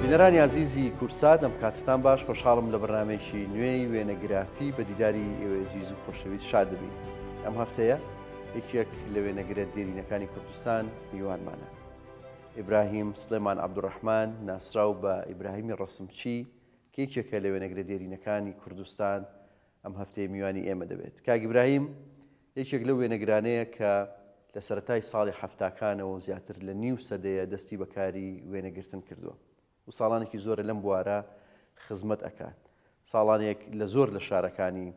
بینەرانی عزیزی کورسات ئەم کاتتان باش خۆشحاڵم لە بەرنامەیەکی نوێی وێنەگرافی بە دیداری ئێوە عزیز و خۆشەویست شاد دەبین. ئەم هەفتەیە یەکێک لە وێنەگرە دێرینەکانی کوردستان میوانمانە. ئیبراهیم سلێمان عەبدوڕەحمان ناسراو بە ئیبراهیمی ڕەسمچی کە یەکێکە لە وێنەگرە دێرینەکانی کوردستان ئەم هەفتەیە میوانی ئێمە دەبێت. کاک ئیبراهیم یەکێک لەو وێنەگرانەیە کە لە سەرەتای ساڵی هەفتاکانەوە زیاتر لە نیو سەدەیە دەستی بەکاری وێنەگرتن کردووە و ساڵانێکی زۆرە لەم بوارە خزمەت ئەکات. ساڵانێک لە زۆر لە شارەکانی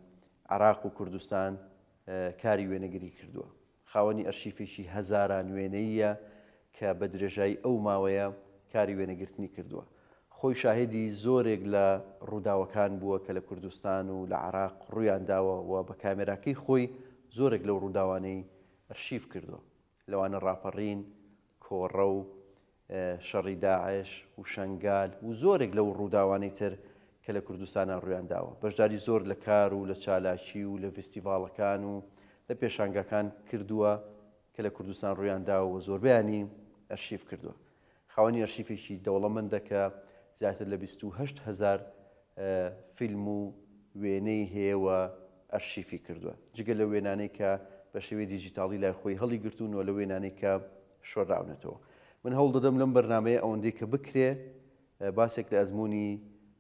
عێراق و کوردستان کاری وێنەگری کردووە. خاوەنی ئەرشیفێکی هەزاران وێنەیە کە بە درێژایی ئەو ماوەیە کاری وێنەگرتنی کردووە. خۆی شاهێدی زۆرێک لە ڕووداوەکان بووە کە لە کوردستان و لە عێراق ڕوویان داوە و بە کامێراکەی خۆی زۆرێک لەو ڕووداوانەی ئەرشیف کردووە. لەوانە ڕاپەڕین، کۆڕە و شەڕی داعش و شەنگال و زۆرێک لەو ڕووداوانەی تر کە لە کوردستانە ڕوویان داوە. بەشداری زۆر لە کار و لە چالاکی و لە فستیڤاڵەکان و لە پێشانگەکان کردووە کە لە کوردستان ڕوویان داوە و زۆربیانی ئەرشیف کردووە. خاوەنی ئەرشیفێکی دەوڵەمەندە کە زیاتر لە 28,000 فیلم و وێنەی هەیەوە ئەرشیفی کردووە. جگە لە وێنانەی کە بە شێوەی دیجیتاڵی لای خۆی هەڵی گرتوونەوە لە وێنانەی کە شۆڕاونەتەوە. من هەوڵ دەدەم لەم بەرنامەیە ئەوەندەی کە بکرێ باسێک لە ئەزمموی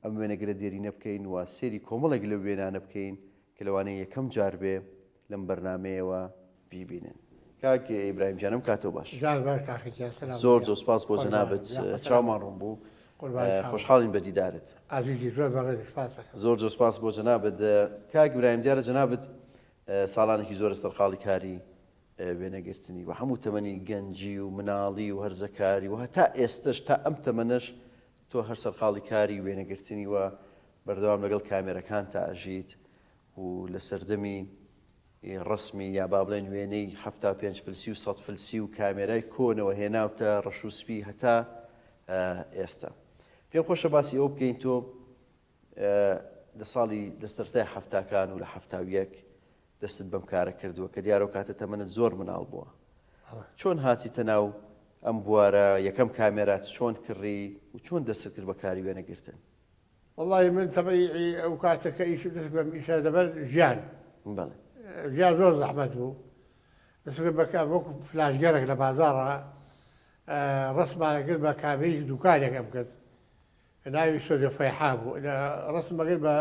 ئەم وێنەگرە دێرینە بکەین و سێری کۆمەڵێک لە وێنانە بکەین کە لەوانەیە یەکەم جار بێ لەم بەرنمەیەوە بیبینن. کاک ئیبراهیم جانم کاتۆ باش. زۆر زۆر سپاس بۆ جەنابەت، چاومان ڕوون بوو، خۆشحاڵین بە دیدارت. زۆر زۆر سپاس بۆ جەنابەت. کاک ئیبراهیم دیارە جەنابەت ساڵانێکی زۆر سەرقاڵی کاری وێنەگرتنی و هەموو تەمەنی گەنجی و مناڵی و هەرزەکاری و هەتا ئێستش تا ئەم تەمەنەش تۆ هەر سەرقاڵی کاری وێنەگرتنی و بەردەوام لەگەڵ کامێرەکان تا ئەژیت و لە سەردەمی ڕسمی یا با بڵێن وێنەی 75 فلسی و 100 فلسی و کامێرای کۆنەوە هێناوتە ڕەشوسپی هەتا ئێستا. پێم خۆشە باسی ئەو بکەین تۆ لە ساڵی دەستەرتای هەفتاکان و لە هەفتاویەک دەستت بەم کارە کردووە کە دیارە و کاتە تەمەنت زۆر مناڵ بووە. چۆن هاتیتە ناو ئەم بوارە، یەکەم کامێرات چۆن کڕی و چۆن دەست کرد بە کاری وێنەگرتن؟ والله من تەبەیعی ئەو کاتەکە ئیش دەست بەم ئیشە دەبەر ژیان. بەڵێ ژیان زۆر زەحمەت بوو. دەست کرد بە وەکو فلاشگەرێک لە بازاڕە ڕسمانە کرد بە کامێرەی دوکانێکم کرد. ناوی سۆدیۆ فەیحا بوو. ڕسمە کرد بە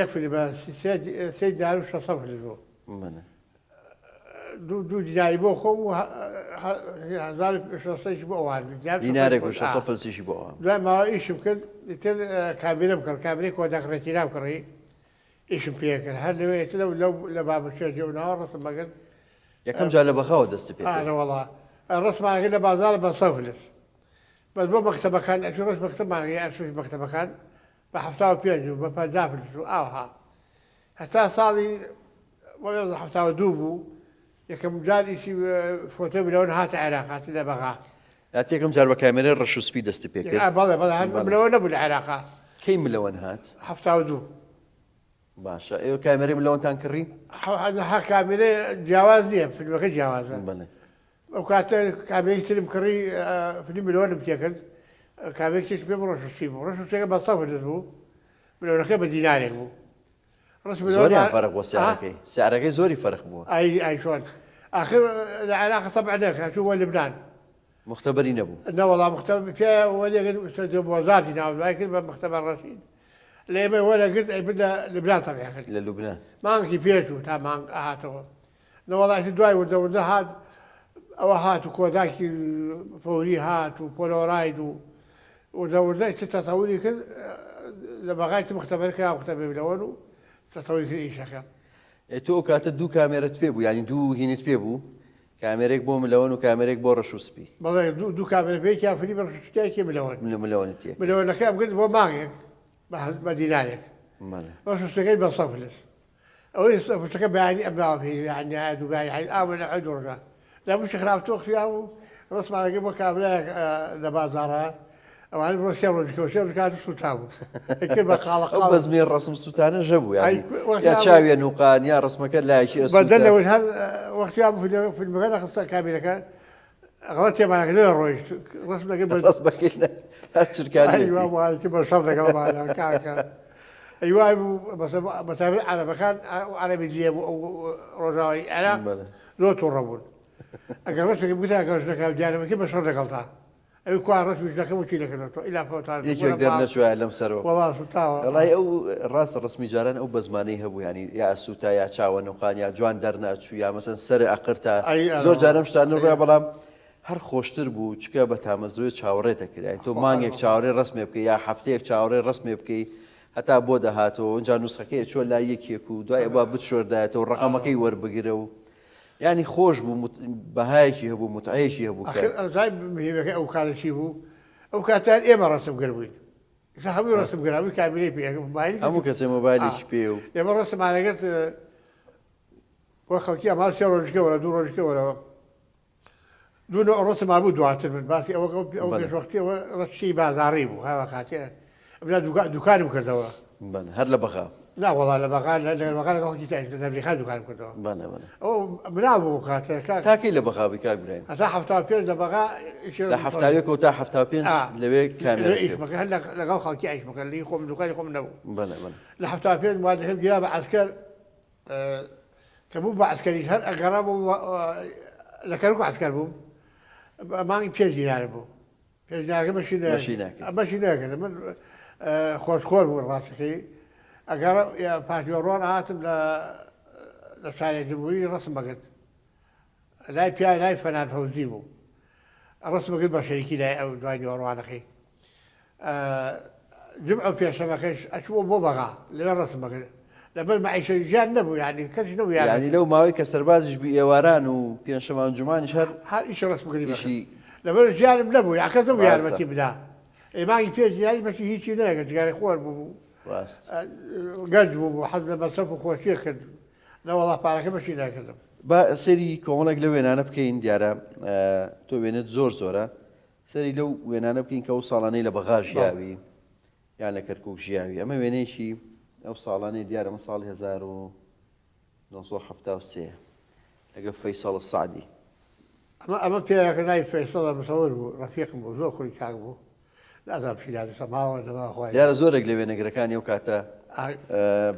یەک فیلم بە 3 دینار و 600 فیلم بوو. دوو دیناری بۆ خۆم و 1600 بۆ ئەوان. دینارێک و 600 فلسیشی بۆ ئەوان. دوای ماوە ئیشم کرد، ئیتر کامێرەم کرد، کامێرەی کۆداک ڕێتیرام کڕی، ئیشم پێ کرد. هەر لەوێتر لە بابەچێ و ڕسمە کرد. یەکەم جار لە بەخاوە دەستی پێ کرد. وەڵا ڕسمانە کرد لە بازاڕ بە 100 فلس. بەس بۆ مەکتەبەکان ئەچوو ڕست مەکتەبمانەکەی ئەرشیف مەکتەبەکان بە 75 و بە 50 فلس و ئاوها. هەتا ساڵی 1972 بوو یەکەم جار ئیسی فۆتۆ ملەوەن هاتە عێراق، هاتی لە بەغا. یەکەم جار بە کامێرەی ڕەشوسپی دەستی پێ کرد. بەڵێ بەڵێ ملەوە نەبوو لە عێراقا. کەی ملەوەن هات؟ 72. باشە ئێوە کامێرەی ملەوەنتان کڕی؟ ها کامێرەی جیاواز نییە، فیلمەکە جیاوازە. بەڵێ ئەو کاتە کامێرەی ترم کڕی فیلم ملەوەنم تێ کرد. کامێرەی ترش پێم ڕەشوسپی بوو. ڕەشوسپیەکە بە 100 فلس بوو، ملەوەنەکەی بە دینارێک بوو. زۆریان فەرق بووە سیارەکەی. سیارەکەی زۆری فەرق بووە. ئای شۆن. آخر العراق طبعا هو لبنان مختبري نبو لا والله مختبر فيها ولا قلت وزارتي نعم لكن مختبر رشيد لما ولا قلت بدنا لبنان طبعا للبنان ما انكي بيتو تمام هاتو لا والله تدواي وده هاد او هاتو كوداك فوري هاتو بولورايد وده تتصوري كذا لما غايت مختبر كذا مختبر بلونه تتصوري كذا ايش كذا تۆ کاتە دوو کامێرەت پێ بوو، ینی دوو هینت پێ بوو، کامێرێک بۆ ملەوەن و کامێرێک بۆ ڕەشوسپی. بەڵێ دوو کامێرە پێی فیلم ڕەشوسپیەکی ملەوەن. ملەوەنت تێ. ملەوەنەکەم کرد بۆ مانگێک بە دینارێک. ڕەشوسپیەکەی بە 100 فلس. ئەوەی فلسەکە بەیانی ئەماوە پێی یعنی عاد و بەیانی ئاوە لە عەد ڕۆژە. لە مشت خراپتۆ خیا و ڕسمانەکەی بۆ کامێرایەک لە بازاڕە. ئەوان بۆ سێ ڕۆژ کات سوتا بوو. کرد بە خاڵە ئەو بەزمێ ڕسم سوتانە ژەبوو یا چاویە نوقان یا ڕسمەکە لایەکی ئەسووتە. بەدەلەوە هەر وەختیان فیلمەکە نەخستە کامێرەکە غەڵەت تێمانەکە لێ ڕۆیشت ڕسمەکەی ڕسمەکەی هەرچرکانی أيوة وهذا ما شر قال معنا كاكا أيوة بس على مكان عربي اللي أو رجاي أنا لو توربون أقرأ رسمك بقولها أقرأ رسمك جانب كيف شر قالتها أي كوار رسمي لك وشي لك إلى فوتان يقدر نشوي لم سروا والله سبحانه والله أو الراس الرسمي جاران أو بزماني هبو يعني يا السوتا يا شاون وقان يا جوان درنا شو يا مثلا سر أقرتها زور جانب شتان نروي بلام هر خوشتر بوو چکە بە تامەزروی چاوەڕێتە کرد تۆ مانگێک چاوەڕێ ڕسمێ بکەی یا هەفتەیەک چاوەڕێ ڕسمێ بکەی هەتا بۆ دەهاتەوە اونجا نوسخەکەی چۆ لای یەکێک و دوای با بتشۆردایەتەوە ڕقەمەکەی وەربگرە و ینی خۆش بوو بەهایەکی هەبوو متعەیەشی هەبوو زای مهمەکە ئەو کاتەشی بوو ئەو کاتان ئێمە ڕەسمگەر بووین هەمووی ڕەسمگەراوی کابینەی پێ هەموو کەسێ مۆبایلێکی پێ و ئێمە ڕەسمانەکەت بۆ خەڵکی ئەمال سێ ڕۆژکەوەرە دوو ڕۆژکەوەرەوە دون الرسم أبو دواتر من باسي أو بيش وقتي رشي بازاري بو هذا كاتي بلا دكان بكردوا بله هر لبغا لا والله لبغا قال كي تعيش نبي خان دكان بكردوا بله أو منابو كاتي تاكي لبغا بكاك براين أتا حفتا بين لبغا لا حفتا يك وتا حفتا بين لبي كامل رئيس مكان هلا لقال خالتي عيش مكان اللي يقوم دكان يقوم نبو بله بله لا حفتا بين ما دهم جاب عسكر كمو عسكري هل أقربوا لكانوا عسكر بو مانگی 5 دینار بوو 5 دینارکە بەشی ناکرد من خۆشخۆر بوو ڕاستەکەی ئەگەر پاشیوەڕۆن هاتم لە شارێکی بووی ڕسم بەکرد لای پیاوی لای فەنان فەوزی بوو ڕسم بەکرد بە شەریکی لای ئەو دوای نیوەڕوانەکەی جمعە و پێشەمەکەش ئەچووە بۆ بەغا لەوێ ڕسم بەکرد لەبەر مەعیشە ژیان نەبوو یعنی کەسی نەبوو یعنی لەو ماوەی کە سەربازیش بوو ئێواران و پێنجشەمە و جومانیش هەر ئیشی ڕسم بکردی لەبەر ژیانم نەبوو یا کەس نەبوو یارمەتی بدا مانگی 5 دیناری بەشی هیچی نەکرد جگاری خۆر بوو گەنج بوو حەز لە مەسەف و خۆشیە کرد نەوەڵا پارەکە بەشی ناکردم با سەری کۆمەڵێک لە وێنانە بکەین دیارە تۆ وێنێت زۆرە سەری لەو وێنانە بکەین کە ئەو ساڵانەی لە بەغا ژیاوی یان لە کەرکووک ژیاوی ئەمە وێنەیەکی ئەو ساڵانەی دیارە من ساڵی 1973 لەگە فەیسەڵ سعدی ئەمە پێکردنای فەیسەڵە مەسەوەر بوو ڕەفیقم بوو زۆر خوری کاک بوو لازم شیلاد سەماوە نەماخوای دیارە زۆرێک لە وێنەگرەکانی ئەو کاتە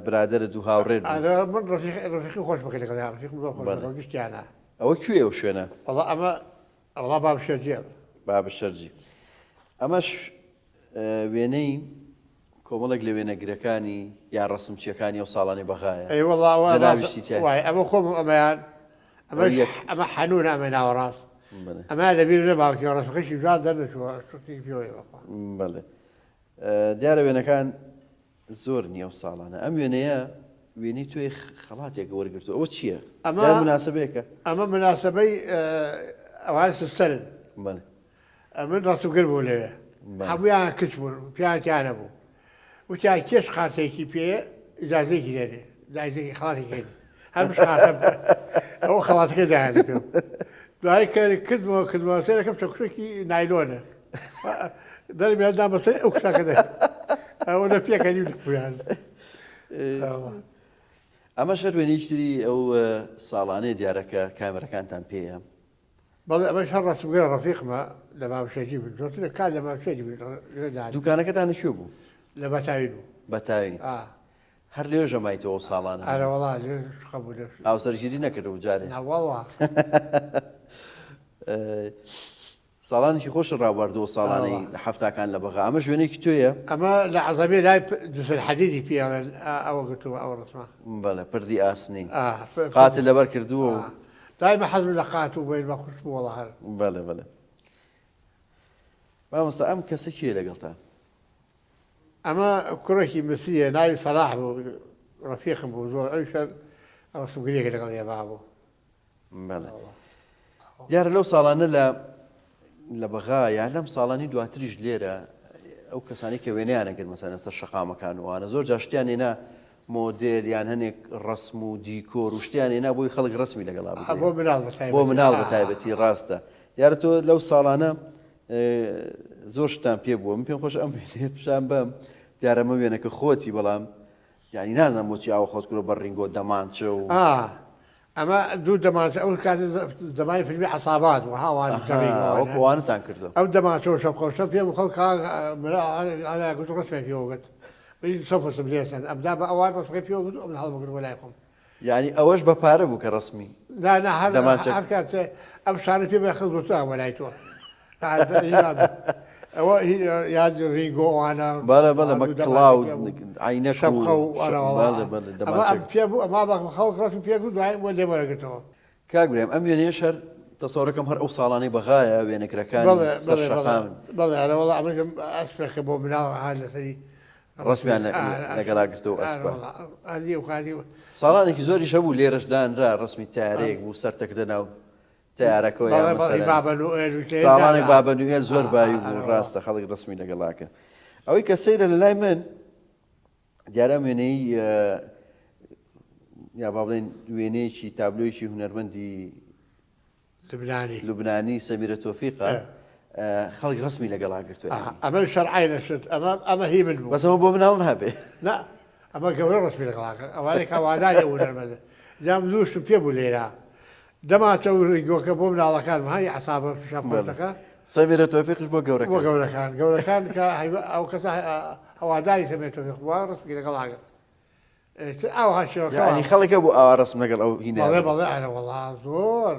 برادرت و هاوڕێت من ڕەفیقی خۆش بکەی لەگەڵ ڕەفیقم زۆر خۆش لەگەڵ گشتیانە ئەوە کوێ ئەو شوێنە وەڵا ئەمە وەڵا بابشەرجیە بابشەرجی ئەمەش وێنەی کۆمەڵێک لە وێنەگرەکانی یان ڕەسمچیەکانی ئەو ساڵانی بەغایە ئەی وەڵا وای ئەمە خۆم ئەمەیان ئەمە حەنون ئەمە ناوەڕاست ئەمە لەبیر لە باوکی ڕەسمەکەشی جوان دەرنەچووە شتی پێوەی بەڵێ دیارە وێنەکان زۆر نییە ئەو ساڵانە ئەم وێنەیە وێنەی توێ خەڵاتێک وەرگرتووە ئەوە چییە؟ ئەمە مناسبەیەکە ئەمە مناسبەی ئەوان سستەرن من ڕەسمگر بوو لەوێ هەموویان کچ بوون پیانیانە بوو وتیان کێش خاتێکی پێ ئیجازەیەکی دێنێ دایزێکی خڵاتێکی هێنێ هەرمش خاتە ئەوە خەڵاتەکەی دایانە پێم دوای کردمەوە سێرەکەم چەکشێکی نایلۆنە دەرمیان دامەسە ئەو کشاکە دێ ئەوە لە پێکەنی پویان ئەمە شەر وێنەیشتری ئەو ساڵانەی دیارەکە کامێرەکانتان پێیە بەڵێ ئەمەش هەر ڕەسمگەر ڕەفیقمە لە ماوشێتی بوو زۆرتر کات لە ماوشێتی بوو دوکانەکەتان لەکوێ بوو؟ لە بەتاوی بوو بەتاوی هەر لێ ژەمایتەوە ساڵانە ئارە وەڵا لێ خەبوو لێ هاوسەرگیری نەکردەوە جارێ ناوەڵا ساڵانێکی خۆش ڕاوەردەوە ساڵانەی هەفتاکان لە بەغا ئەمە ژوێنێکی تۆیە؟ ئەمە لە عەزەمێ لای دووسەر حەدیدی پێڵێن ئەوە گرتووە ئەوە ڕسمە بەڵێ پردی ئاسنی قاتل لەبەر کردووە و دایمە حەزم لە قات و بێن بە خوشت بوو وەڵا هەر بەڵێ بەڵێ مامۆستا ئەم کەسە کێ لەگەڵتان؟ ئەمە کوڕێکی مسریە ناوی سەلاح بوو ڕەفیقم بوو زۆر ئەویشە ڕسمگریەکە لەگەڵ ێبا بوو بەڵێ دیارە لەو ساڵانە لە بەغا یان لەم ساڵانی دواتریش لێرە ئەو کەسانی کە وێنەیانەگەر مەسەلەن ئێستا شەقامەکان وانە زۆر جار شتیان هێنا مۆدێل یان هەنێک ڕسم و دیکۆر و شتیان هێنا بۆی خەڵک ڕسمی لەگەڵا بۆ مناڵ بە تایبەتی ڕاستە دیارە تۆ لەو ساڵانە زۆر شتان پێ بووە من پێم خۆش ئەم وێنەیە پیشان بەم دیارە ئەمە وێنەکە خۆتی بەڵام یعنی نازانم بۆچی ئاوە خۆت کرۆ بە ڕینگۆ دەمانچە و اما دو دەمانچە ئەو کات زمانی فیلمی عسابات و هاوان وەکوانتان کردو ئەو دەماچەوە شەپخۆشە پێم خەڵک ئالا گوت ڕستمێ پێوەگوت سەفرسم لێسن ئەمدا بە ئەوان ڕستمەکەی پێوەگوت ئەم هەڵمەگرت وەلای خۆم یعنی ئەوەش بە پارە بوو کە ڕسمی هەر کات ئەم شانە پێ بە خەڵگوتە وەلای تۆ ئەوە یاد ڕینگۆوانە بەڵێ بەڵێ مە کڵاود عینە شەپخە و پێ بوو ئەما بە خەڵک ڕست پێگوت دوای بۆ لێوەرەگرتەوە کاگرێم ئەم وێنەیە شەر تەسەوڕەکەم هەر ئەو ساڵانەی بەغایە وێنەکرەکان سەرشەقام بەڵێ ئەرەوەڵ ئەمەکەم ئەسپێکە بۆ مناڵ هاات لەسەری ڕسمیان لەگەڵاگرتەوە ئەسپە و ساڵانێکی زۆری شەبوو لێرەشدانرا ڕسمی تارێک بوو سەرتەکردە ناو تارەکەەوە ساڵانێک بابەنوێل زۆر باوی بوو ڕاستە خەڵک ڕسمی لەگەڵاکە ئەوەی کە سەیرە لە لای من دیارە وێنەی یا با بڵێن وێنەیەکی تابلۆیەکی هونەرمەندی لوبنانی سەمیرە تۆفیقە خەڵک ڕسمی لەگەڵاگرتوێ ئەمە شەرعای نەشت ئەمە هی من بوو بەسەوە بۆ مناڵ نابێ نا ئەمە گەورە ڕسمی لەگەڵاکە ئەوانێک هەواداری هونەرمەندە جام دووشم پێ بوو لێرە دەماچە و ڕینگۆکە بۆ مناڵەکانم هەی عسابە شەپۆشەکە سەمیرە تۆفیقش بۆ گەورەکان کە ئەو کەسە هەواداری سەمیرە تۆفیق بووە ڕسمی لەگەڵاگرت ئەوها شێوەکانی خەڵکە بوو ئاوا ڕسم لەگەڵ ئەو هینە بەڵێ ئەرە وەڵا زۆر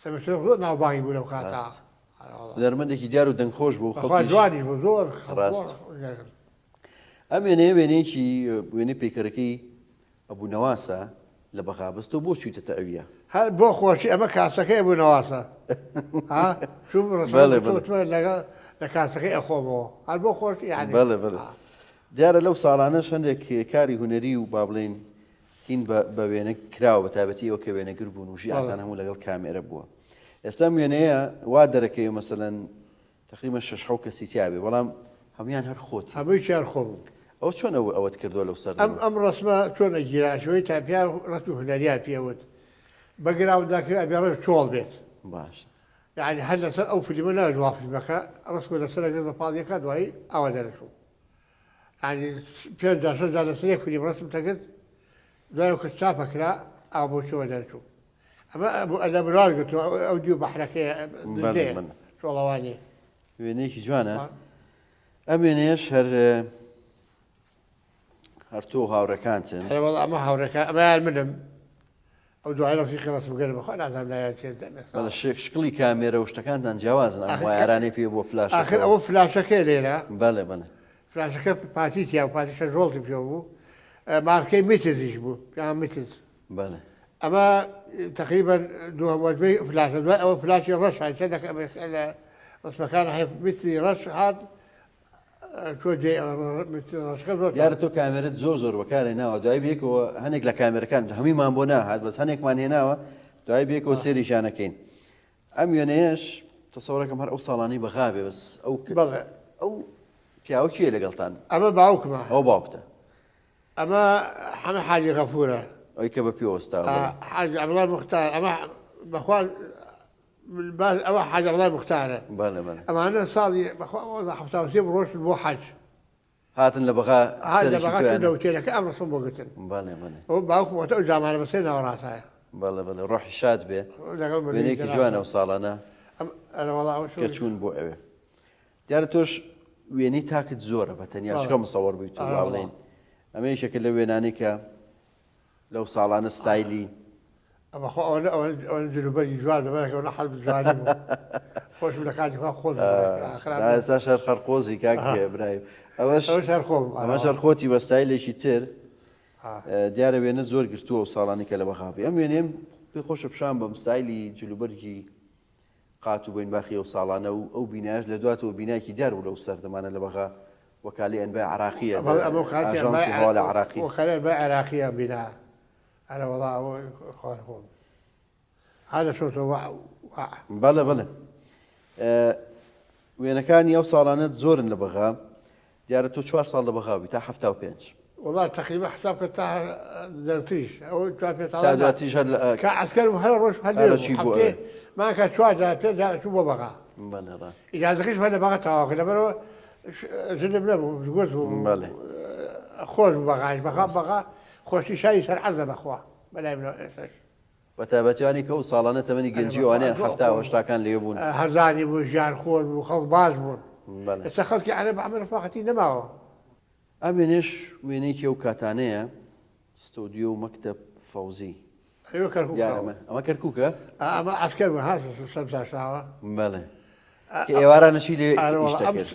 سەمیرە تۆفیق زۆر ناوبانگی بوو لەو کاتا هونەرمەندێکی دیار و دەنگخۆش بوو جوانی بوو زۆر ڕاست ئەم وێنەیە وێنەیەکی وێنەی پێکەرەکەی ئەبوو نەواسە لە بەغابست و بۆ چوویتە ئەویە هەر بۆ خۆشی ئەمە کاسەکەی بوو نەواسە لە کاسەکەی ئەخۆمەوە هەر بۆ خۆشی یعنی بەڵێ بەڵێ دیارە لەو ساڵانە هەندێک کاری هونەری و با بڵێن هین بە وێنە کراوە بە تایبەتی ئەوە کە وێنەگر بوون و ژیانتان هەموو لەگەڵ کامێرە بووە ئێستا وێنەیە وا دەرەکەی مەسەلەن تقریبا 6 کەسی تیاابێ بەڵام هەمویان هەر خۆتی هەمووی چیان خۆم ئەو چۆن ئەوەت کردووە لەو سەر ئەم ڕسمە چۆنە گیراشەوەی تا پیا ڕسمی هونەریان پێوت بەگراونداکە ئەبێ چۆڵ بێت باش یعنی هەر لەسەر ئەو فیلمە ناژوا فیلمەکە ڕسم لەسەرەکە بە پاڵیەکە دوایی ئەوە دەرەچوو ینی پێ لەسەر یەک فیلم ڕسم تەکرد دوای کە چاپەکرا ئاو بۆ چۆوە دەرچوو ئەمە ئەلە مراد گرتووە ئەو دیو بەحرەکەی چۆڵەوانی وێنەیەکی جوانە ئەم وێنەیەش هەر تۆ هاوڕەکان چن وەڵ ئەمە هاوڕەکە ئەمەیان منم ئەو دوای ڕفیقی ڕسمگەر بەخوا نازانم لایەن شکلی کامێرە و شتەکانتان جیاوازن ئەوارانەی پێ بۆ فلاش آخر ئەوە فلاشەکەی لێرە بەڵێ بڵێ فلاشەکە پاتیتیا و پاتیشە ژۆڵتی پێ بوو مارکەی میتزیش بوو پیان میتز بەڵێ ئەمە تقریبا دووەمەجبەی فلاشە دوای ئەوە فلاشی ڕەش هاچە لە ڕسمەکان میتی ڕەش هات یارە تۆ کامێرت زۆر بەکارێ ناوە دوای بێکەوە هەنێک لە کامێرەکان هەمیمان بۆ ناهات بەس هەنێکمان هێناوە دوای بێکەوە سێریشانەکەین ئەم وێنەیەش تەسەوڕەکەم هەر ئەو ساڵانەی بەغابێ بەس ئەو پیاوە کێ لەگەڵتان ئەمە باوکمە ئەو باوکتە ئەمە هەمە حاجی غەفورە ئەوی کە بە پێوەستا حاج عەبدوڵڵا موختار ئەمە بەخوا ئەوە حاج عەبدوڵڵا موختارە ئەمانە ساڵی بەخوا ڕۆژ بۆ حەج هاتن لە بەغا دەوتێنەکە ئەم ڕسم بۆ گرتن ئەو باوکمەوە ئەو جامانە بەسێ ناوەڕاستایە بەڵێ ڕۆحی شاد بێ وێنەیەکی جوانە و ساڵانە کە چوون بۆ ئەوێ دیارە تۆش وێنەی تاکت زۆرە بە تەنیا چکە مەسەوەڕ بوویت و باڵێن ئەمە یەکێکە لە وێنانەی کە لەو ساڵانە ستایلی ئەمەخۆ ئەوە جلوبەری جوان لەبەرەکەەوە نەحەڵ بجوانی بوو خۆشم لە کاتی خوا خۆش ئێستا شەر خەرقۆزی کاک برای ئەمە شەرخۆتی بە ستایلێکی تر دیارە وێنە زۆر گرتووە و ساڵانی کە لە بەخابی ئەم وێنێم پێی خۆشە پیشان بەم ستایلی جلوبەرگی قات و بۆین باخی و ساڵانە و ئەو بینایش لە دواتەوە بینایکی دیار و لەو سەردەمانە لە بەغا وەکالی ئەنبای عراقیە ئاژانسی هەواڵە عراقی وەکالی ئەنبای عراقیە بینا ئەرە وەڵا ئەوە خوار خۆم هذا شوتەوە بەڵێ وێنەکانی ئەو ساڵانەت زۆرن لە بەغا دیارە تۆ 4 ساڵ لە بەغاوی تا 75 والله تقريبا حساب كنت درتيش او تا دواتیش كعسكر هر روش هل ما كان شو جا شو بقى بله اذا دخلت هذا بقى تاخذ لما جنبنا قلت بله خوش بقى خوش شيء صار عرض اخوه بلا بەتابەتیانی کە و ساڵانە تەمەنی گەنجی ئەوانیان هەفتا هەشتاکان لێ بوون هەزانی بوو ژیان خۆن و خەڵک باش بوون بەڵێ ئێستا خەڵکی عەرەب ئەمە ڕەفاقەتی نەماوە ئەم وێنەش وێنەیەکی ئەو کاتانەیە ستۆدیۆ و مەکتەب فەوزی ئەوە کەرکووک یارمە ئەمە کەرکووکە ئەمە عەسکەر بوو هاست سەمساشاوە بەڵێ کە ئێوارانەشی لێ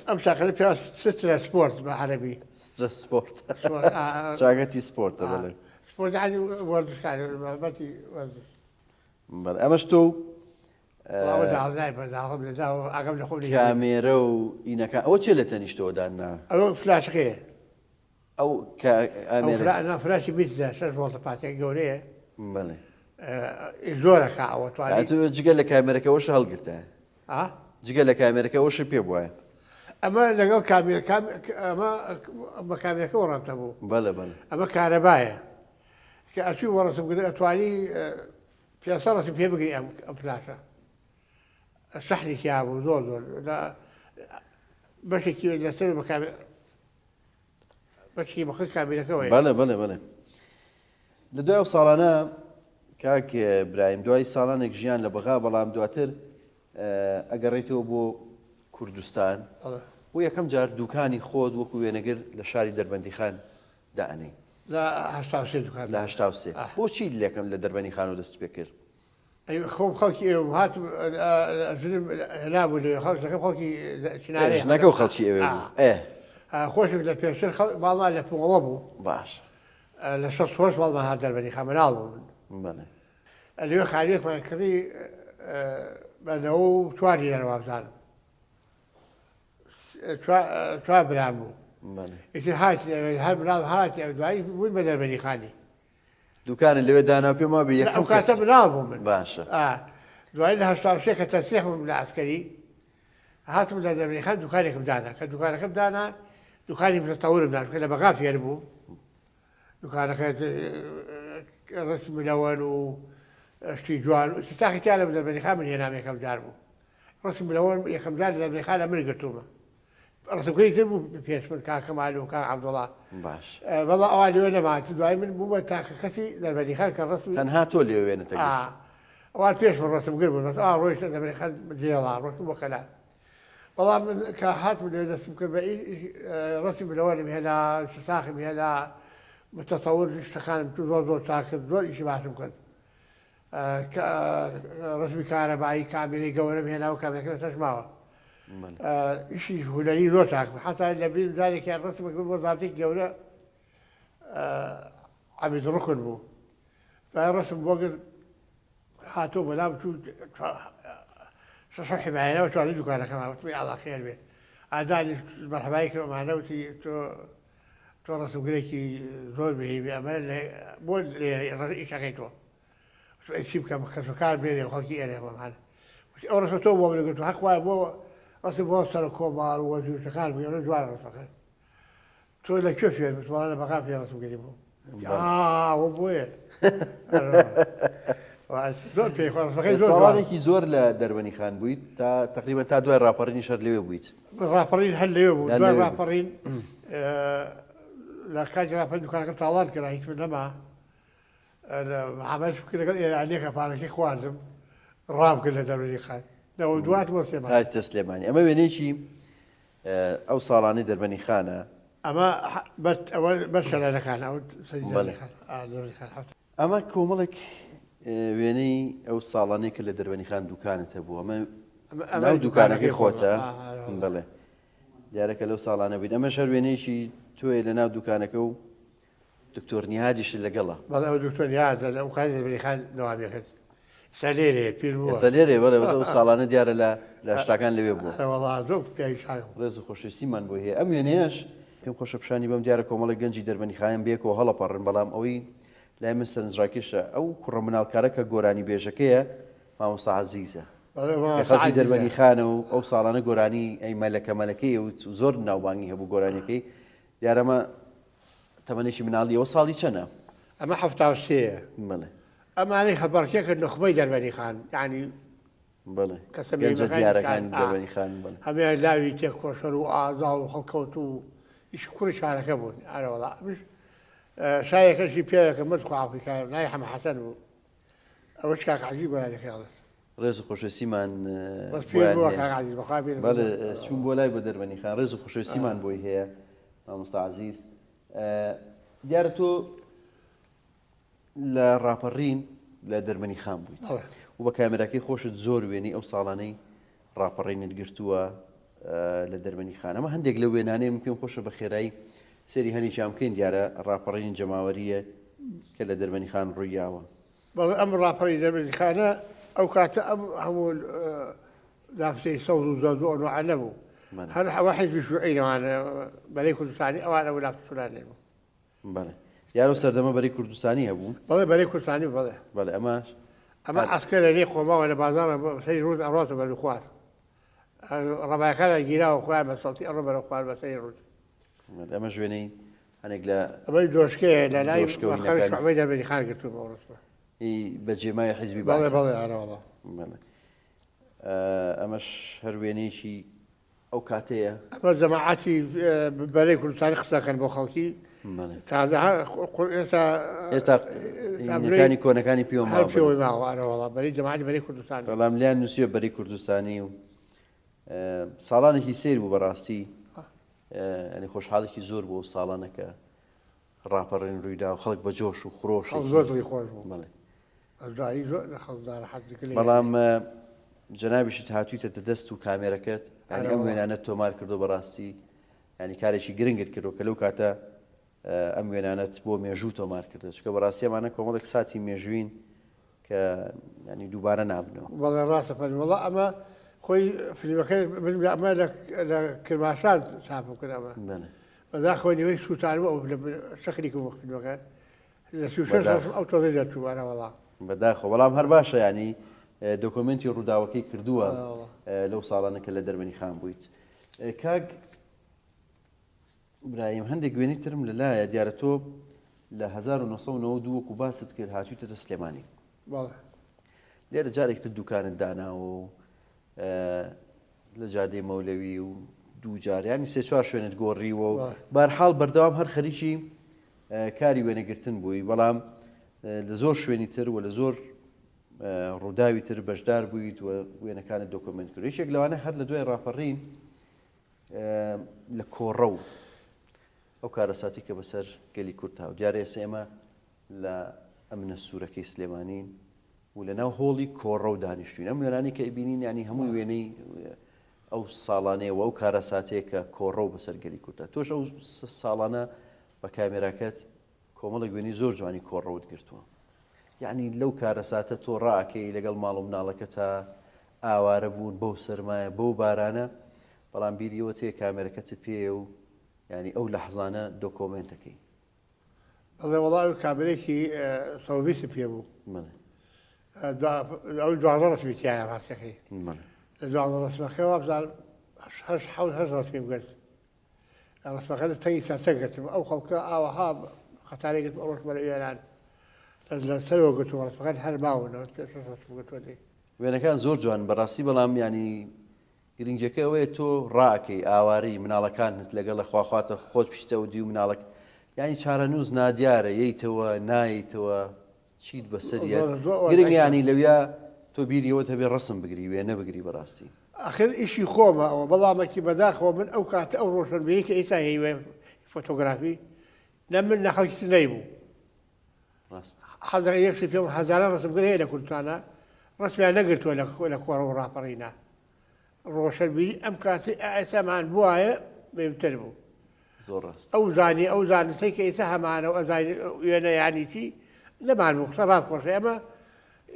ئەم شاقەی پێ سترە سپۆرت بە عەرەبی سترە سپۆرت چاگەتی سپۆرتە بەڵێ سپۆرت یعنی وەردشکار بەڵبەتی وەردش بەڵێ ئەمەش تۆ کامێرە و ئینەکە ئەوە چێ لە تەنیشتەوەداننا ئەوە فلاشەکەیە ئەو فراشی بیتدا 6 ڤۆڵتە پاتێک گەورەیە بەڵێ زۆرەکە ئەوە توانێت جگە لە کامێرەکەەوەش هەڵگرتە جگە لە کامێرەکەەوەش پێ بواە ئەمە لەگەڵ ئەمە بە کامێرەکە وەڕاتە بوو بەڵێ بەڵێ ئەمە کارەبایە کە ئەچوی وەڕەتم گرت ئەتوانی 500 ڕەسم پێ بگەی ئەم فلاشە سەحنی تیا بوو زۆر لە بەشێکی لەسەر بەشێکی بەخۆی کامێرەکەەوەی بەڵێ بەڵێ بەڵێ لە دوای ساڵانە کاک برایم دوای ساڵانێک ژیان لە بەغا بەڵام دواتر ئەگەڕێتەوە بۆ کوردستان بۆ یەکەم جار دوکانی خۆت وەکو وێنەگر لە شاری دەربەندیخان دائنێ لە هەشتا دوکان لە هەشتا سێ بۆچی لێکم لە دەربەندیخان و دەست پێ کرد خۆم خەڵکی ئێوە هاتم نابوو لێ خەڵکەکەم خەڵکی نەکە و خەڵکی ئێوە خۆشم لە پێشتر باڵمان لە پۆڵە بوو باش لە 6 باڵمان هات دەربەندیخان مەناڵ بوو بەڵێ لەوێ خاوێکمان کردی بەنەوە چواری لەنەوابزانم چوار برام بوو ئیتر هاتی هەر مناڵ هاتی دوایی بووین بە دەربەندیخانی دوکانە لەوێ دانا پێما بێ ئەو کاتە مناڵ بوو من باشە دوای لە هەشتا شێ کە تەسیحم لە عەسکەری هاتم لە دەربەندیخان دوکانێکم دانا کە دوکانەکەم دانا دوکانی متەتەورم دانا کە لە بەغا فێر بوو دوکانەکە ڕسم ملەوەن و شتی جوان و ساخی تیا لە دەربەندیخان من هێنام یەکەم جار بوو ڕسم ملەوەن یەکەم جار لە دەربەندیخان لە من گرتوومە ڕسمکەی تر بوو پێش من کاک کەمال و کاک عەبدوڵڵا باش بەڵام ئەوان لێوە نەمات دوای من بوومە تاکە کەسی دەربەندیخان کە ڕسم تەنها تۆ لێوە وێنێتە ئەوان پێش من ڕسم گر بوون ڕۆیش لە دەربەندیخان جێڵا ڕۆشتم بۆ کەلان بەڵام من کە هاتم لێ دەستم کرد بە ڕسم ملەوەنم هێنا ساخم هێنا متەتەور شتەکانم زۆر چاک کرد زۆر ئیشی باشم کرد ڕسمی کارەبایی کامێرەی گەورەم هێنا و کامێرەکە لەسەرش ماوە ئیشی هونەری زۆر چاک حتا لە بیر جارێکیان ڕسمێک کرد بۆ زابطێکی گەورە عەبید ڕوکن بوو دوای ڕسم بۆ کرد هاتۆ بەلام چوو شەشە حیمایەنەوە چواری دوکانەکەمان وتمی ئاڵا خێر بێ ئادانی مەرحەبایی کردمانە وتی تۆ ڕسمگرێکی زۆر بەهێوی ئەمە بۆ ئیشەکەی تۆ چی بکەم کەسوکار بێنێ خەڵکی ئێرێ بەمانە ئەو ڕسمە تۆ بۆ منەگرت و حەق وایە بۆ ڕسم بۆ سەر کۆمار و وەزیرەکان بگەڕێ جوان ڕسمەکە تۆ لەکوێ فێر بوویت وەڵا لە بەغا فێر ڕسمگری بوو ئەوە بۆیە زۆر پێی ڕسمەکەی زۆر ساڵانێکی زۆر لە دەربەندیخان بوویت تا تقریبا تا دوای ڕاپەڕینی شەر لەوێ بوویت ڕاپەڕین هەر لەوێ بوو دوای ڕاپەڕین لە کاتی ڕاپەڕین دوکانەکەم تاڵان کرا هیچ من نەما عملش کرد لەگەڵ ئێرانیەکە پارەکەی خواردم ڕام کرد لە دەربەندیخان لەوە دوات بۆ سلێمانی هاستە سلێمانی ئەمە وێنەیەکی ئەو ساڵانەی دەربەندیخانە ئەمە بەر شەلانەکانە ئەمە کۆمەڵێک وێنەی ئەو ساڵانەی کە لە دەربەندیخان دوکانت هەبوو ئەمە ناو دوکانەکەی خۆتە بڵێ دیارەکە لەو ساڵانە بوویت ئەمە شەر وێنەیەکی تۆیە لە ناو دوکانەکە و دکتۆر نیهادیش لەگەڵە بەڵێ ئەو دکتۆر نیهاد لەو کاتی دەربەندیخان نەوابێ کرد سەلێرێ پیر بووە سەلێرێ بەڵێ ئەو ساڵانە دیارە لە شتاکان لەوێ بووە وەڵا زۆر پیاوی شاک ڕێز و خۆشەویستیمان بۆ هەیە ئەم وێنەیەش پێم خۆشە پیشانی بەم دیارە کۆمەڵی گەنجی دەربەندیخایان بێکەوە هەڵەپەڕن بەڵام ئەوەی لای من سەرنجڕاکێشە ئەو کوڕە مناڵکارە کە گۆرانی بێژەکەیە مامۆستا عەزیزە خەڵکی دەربەندیخانە و ئەو ساڵانە گۆرانی ئەی مەلەکە مەلەکەی و زۆر ناوبانگی هەبوو گۆرانیەکەی دیارەمە تەمەنێکی مناڵی ئەوە ساڵی چەنە ئەمە هەفتا و سێیە بڵێ ئەمانەی خەبەرکێ کرد نخبەی دەربەندیخان یعنی بڵێ گەنجە دیارەکان دەربەندیخان بڵێ هەمویان لاوی تێکۆشەر و ئازا و هەڵکەوت و ئیش کوڕی شارەکە بوون ئارە وەڵا شایەکەشی پێوەکە مرد خواپیکار نای هەمە حەسەن بوو ئەوەش کاک عەزیز بۆلای خێڵت ڕێز و خۆشەویستیمان بەس پێ بووە کاک عەزیز بەخوا بێنە بەڵێ چوون بۆ لای بۆ دەربەنی خان ڕێز و خۆشەویستیمان بۆی هەیە مامۆستا عەزیز دیارە تۆ لە ڕاپەڕین لە دەربەنی خان بوویت و بە کامێراکەی خۆشت زۆر وێنی ئەو ساڵانەی ڕاپەڕینت گرتووە لە دەربەنی خان ئەمە هەندێک لە وێنانەیە پێم خۆشە بە خێرایی سەری هەنیشیان بکەین دیارە ڕاپەڕین جەماوەریە کە لە دەربەنی خان ڕوویاوە بەڵێ ئەم ڕاپەڕی دەربەنی خانە ئەو کاتە ئەم هەموو لافتەی سەوز و زەوز و ئەنواع نەبوو هەر ئەوە حیزبی شوعی ئەوانە بەلەی کوردستانی ئەوانە و لافت فلانێ بوو بەڵێ دیارە سەردەمە بەری کوردستانی هەبوو بەڵێ بەلەی کوردستانی بەڵێ بەڵێ ئەماش ئەمە عسکەرە لێ قۆماوە لە بازاڕە سەری ڕوود ئەڕاتە بەلو خوار ڕەبایەکانە گیراوە خۆیان بە سەڵتی ئەڕۆ بەرە خوار بە سەری ڕوود ئەمە ژوێنەی هەنێک لە ئەمەی دۆشکەیە لە لای خەوی شوعبەی دەربەنی خان گرتووە بە ڕستمە بە جێمای حیزبی بەڵێ بەڵێ ئارەوەڵە ئەمەش هەر وێنەیەکی ئەو کاتەیە ئەمە جەماعەتی بەلەی کوردستانی قسەکەن بۆ خەڵکی تازە ئێستا ینەکانی کۆنەکانی پێوە پێوەی ماوە ئارەوەڵە بەلەی جەماعەتی بەلەی کوردستانی بەڵام لیان نووسیوە بەری کوردستانی و ساڵانێکی سیر بوو بەڕاستی ئەنی خۆشحاڵێکی زۆر بوو ساڵانەکە ڕاپەڕین ڕوویدا و خەڵک بە جۆش و خڕۆش زۆر دڵی خۆش بوو بڵێ بەڵام جەنابیشت هاتوویتە دەست و کامێرەکەت ینی ئەم وێنانە تۆمار کردو بەڕاستی ینی کارێکی گرنگت کردو کە لەو کاتە ئەم وێنانەت بۆ مێژوو تۆمار کردە چکە بەڕاستی ئەمانە کۆمەڵێک ساتی مێژوین کە ینی دووبارە نابنەوە بەڵێ ڕاستە فەرمیوەڵڵا ئەمە خۆی فیلمەکەی ئەمە لە کرماشان چاپم کرد ئەمە بەدا خۆینەوەی سووتانەوە ئەو لە شەکری کرد فیلمەکە لە 36 ئەو تۆزەی دەچووانەوەڵا بەداخۆ بەڵام هەر باشە ینی دۆکۆمنتی ڕووداوەکەی کردووە لەو ساڵانەکە لە دەربەنی خان بوویت کاک برایم هەندێک وێنی ترم لەلایە دیارە تۆ لە 1992 وەکو باست کرد هاتوویتە سلێمانی لێرە جارێکتر دوکانت داناوە و لە جادەی مەولەوی و دوو جاریانی سێ چوار شوێنت گۆڕیوە و بارحاڵ بەردەوام هەر خەریکی کاری وێنەگرتن بووی بەڵام لە زۆر شوێنی تر و لە زۆر ڕووداوی تر بەشدار بوویت و وێنەکانت دۆکۆمنت کرد یەکێک لەوانە هەر لە دوای ڕاپەڕین لە کۆڕە و ئەو کارەساتی کە بەسەر گەلی کورتاو دیارە ئێستا ئێمە لە ئەمنە سوورەکەی سلێمانین و لە ناو هۆڵی کۆڕە و دانیشتوین ئەم وێنانی کە ئەبینین ینی هەموو وێنەی ئەو ساڵانەیە و ئەو کارەساتەیە کە کۆڕە و بەسەر گەلی کورتە تۆش ئەو ساڵانە بە کامێراکەت کۆمەڵێک وێنی زۆر جوانی کۆڕەوت گرتووە یعنی لەو کارەساتە تۆ ڕاکەی لەگەڵ ماڵ و مناڵەکە تا ئاوارە بوون بەو سەرمایە بەو بارانە بەڵام بیریەوە تێ کامێرەکەت پێ و ینی ئەو لەحظانە دۆکۆمنتەکەی بەڵێ وەڵامی کامێرێکی سەوبیستی پێ بوو ئەو دوازە ڕسمی تایە ڕاستەکەی لە دوازە ڕسمەکەەوە بزار هەش ڕسمیم کرد ڕسمەکە لە تەنگی سەرتە گرتم ئەو خەڵکە ئاوەها خەتارێکت ڕۆژ بەرە ئێران لە سەرەوە گرتووە ڕسمەکان هەر ماونەوە گرتووە وێنەکان زۆر جوان بەڕاستی بەڵام ینی گرنگەکە ئەوەیە تۆ ڕاکەی ئاوارەی مناڵەکانت لەگەڵ لە خواخواتە خۆت پشتەوە دی و مناڵک ینی چارەنووس نادیارە یەیتەوە نایتەوە چیت بەسەریە گرنگ ینی لەویا تۆ بیریەوە هەبێ ڕسم بگری وێنە بگری بەڕاستی ئاخر ئیشی خۆمە ئەوە بەڵامێکی بەداخەوە من ئەو کاتە ئەو ڕۆشنبیری کە ئێستا هەیە فۆتۆگرافی نە من لە خەڵکی نەیبوو حەزەکە یەکشی پێم هەزارە ڕسمگر هەیە لە کوردستانە ڕسمیان نەگرتووە لە کۆڕە و ڕاپەڕینە ڕۆشنبیری ئەم کاتی ئێستامان بووایە مهمتر بوو زۆر ڕاست ئەو زانستی کە ئێستا هەمانە و ئەزانی وێنە یانیچی لەمان بوو قسە ڕاست خۆشە ئەمە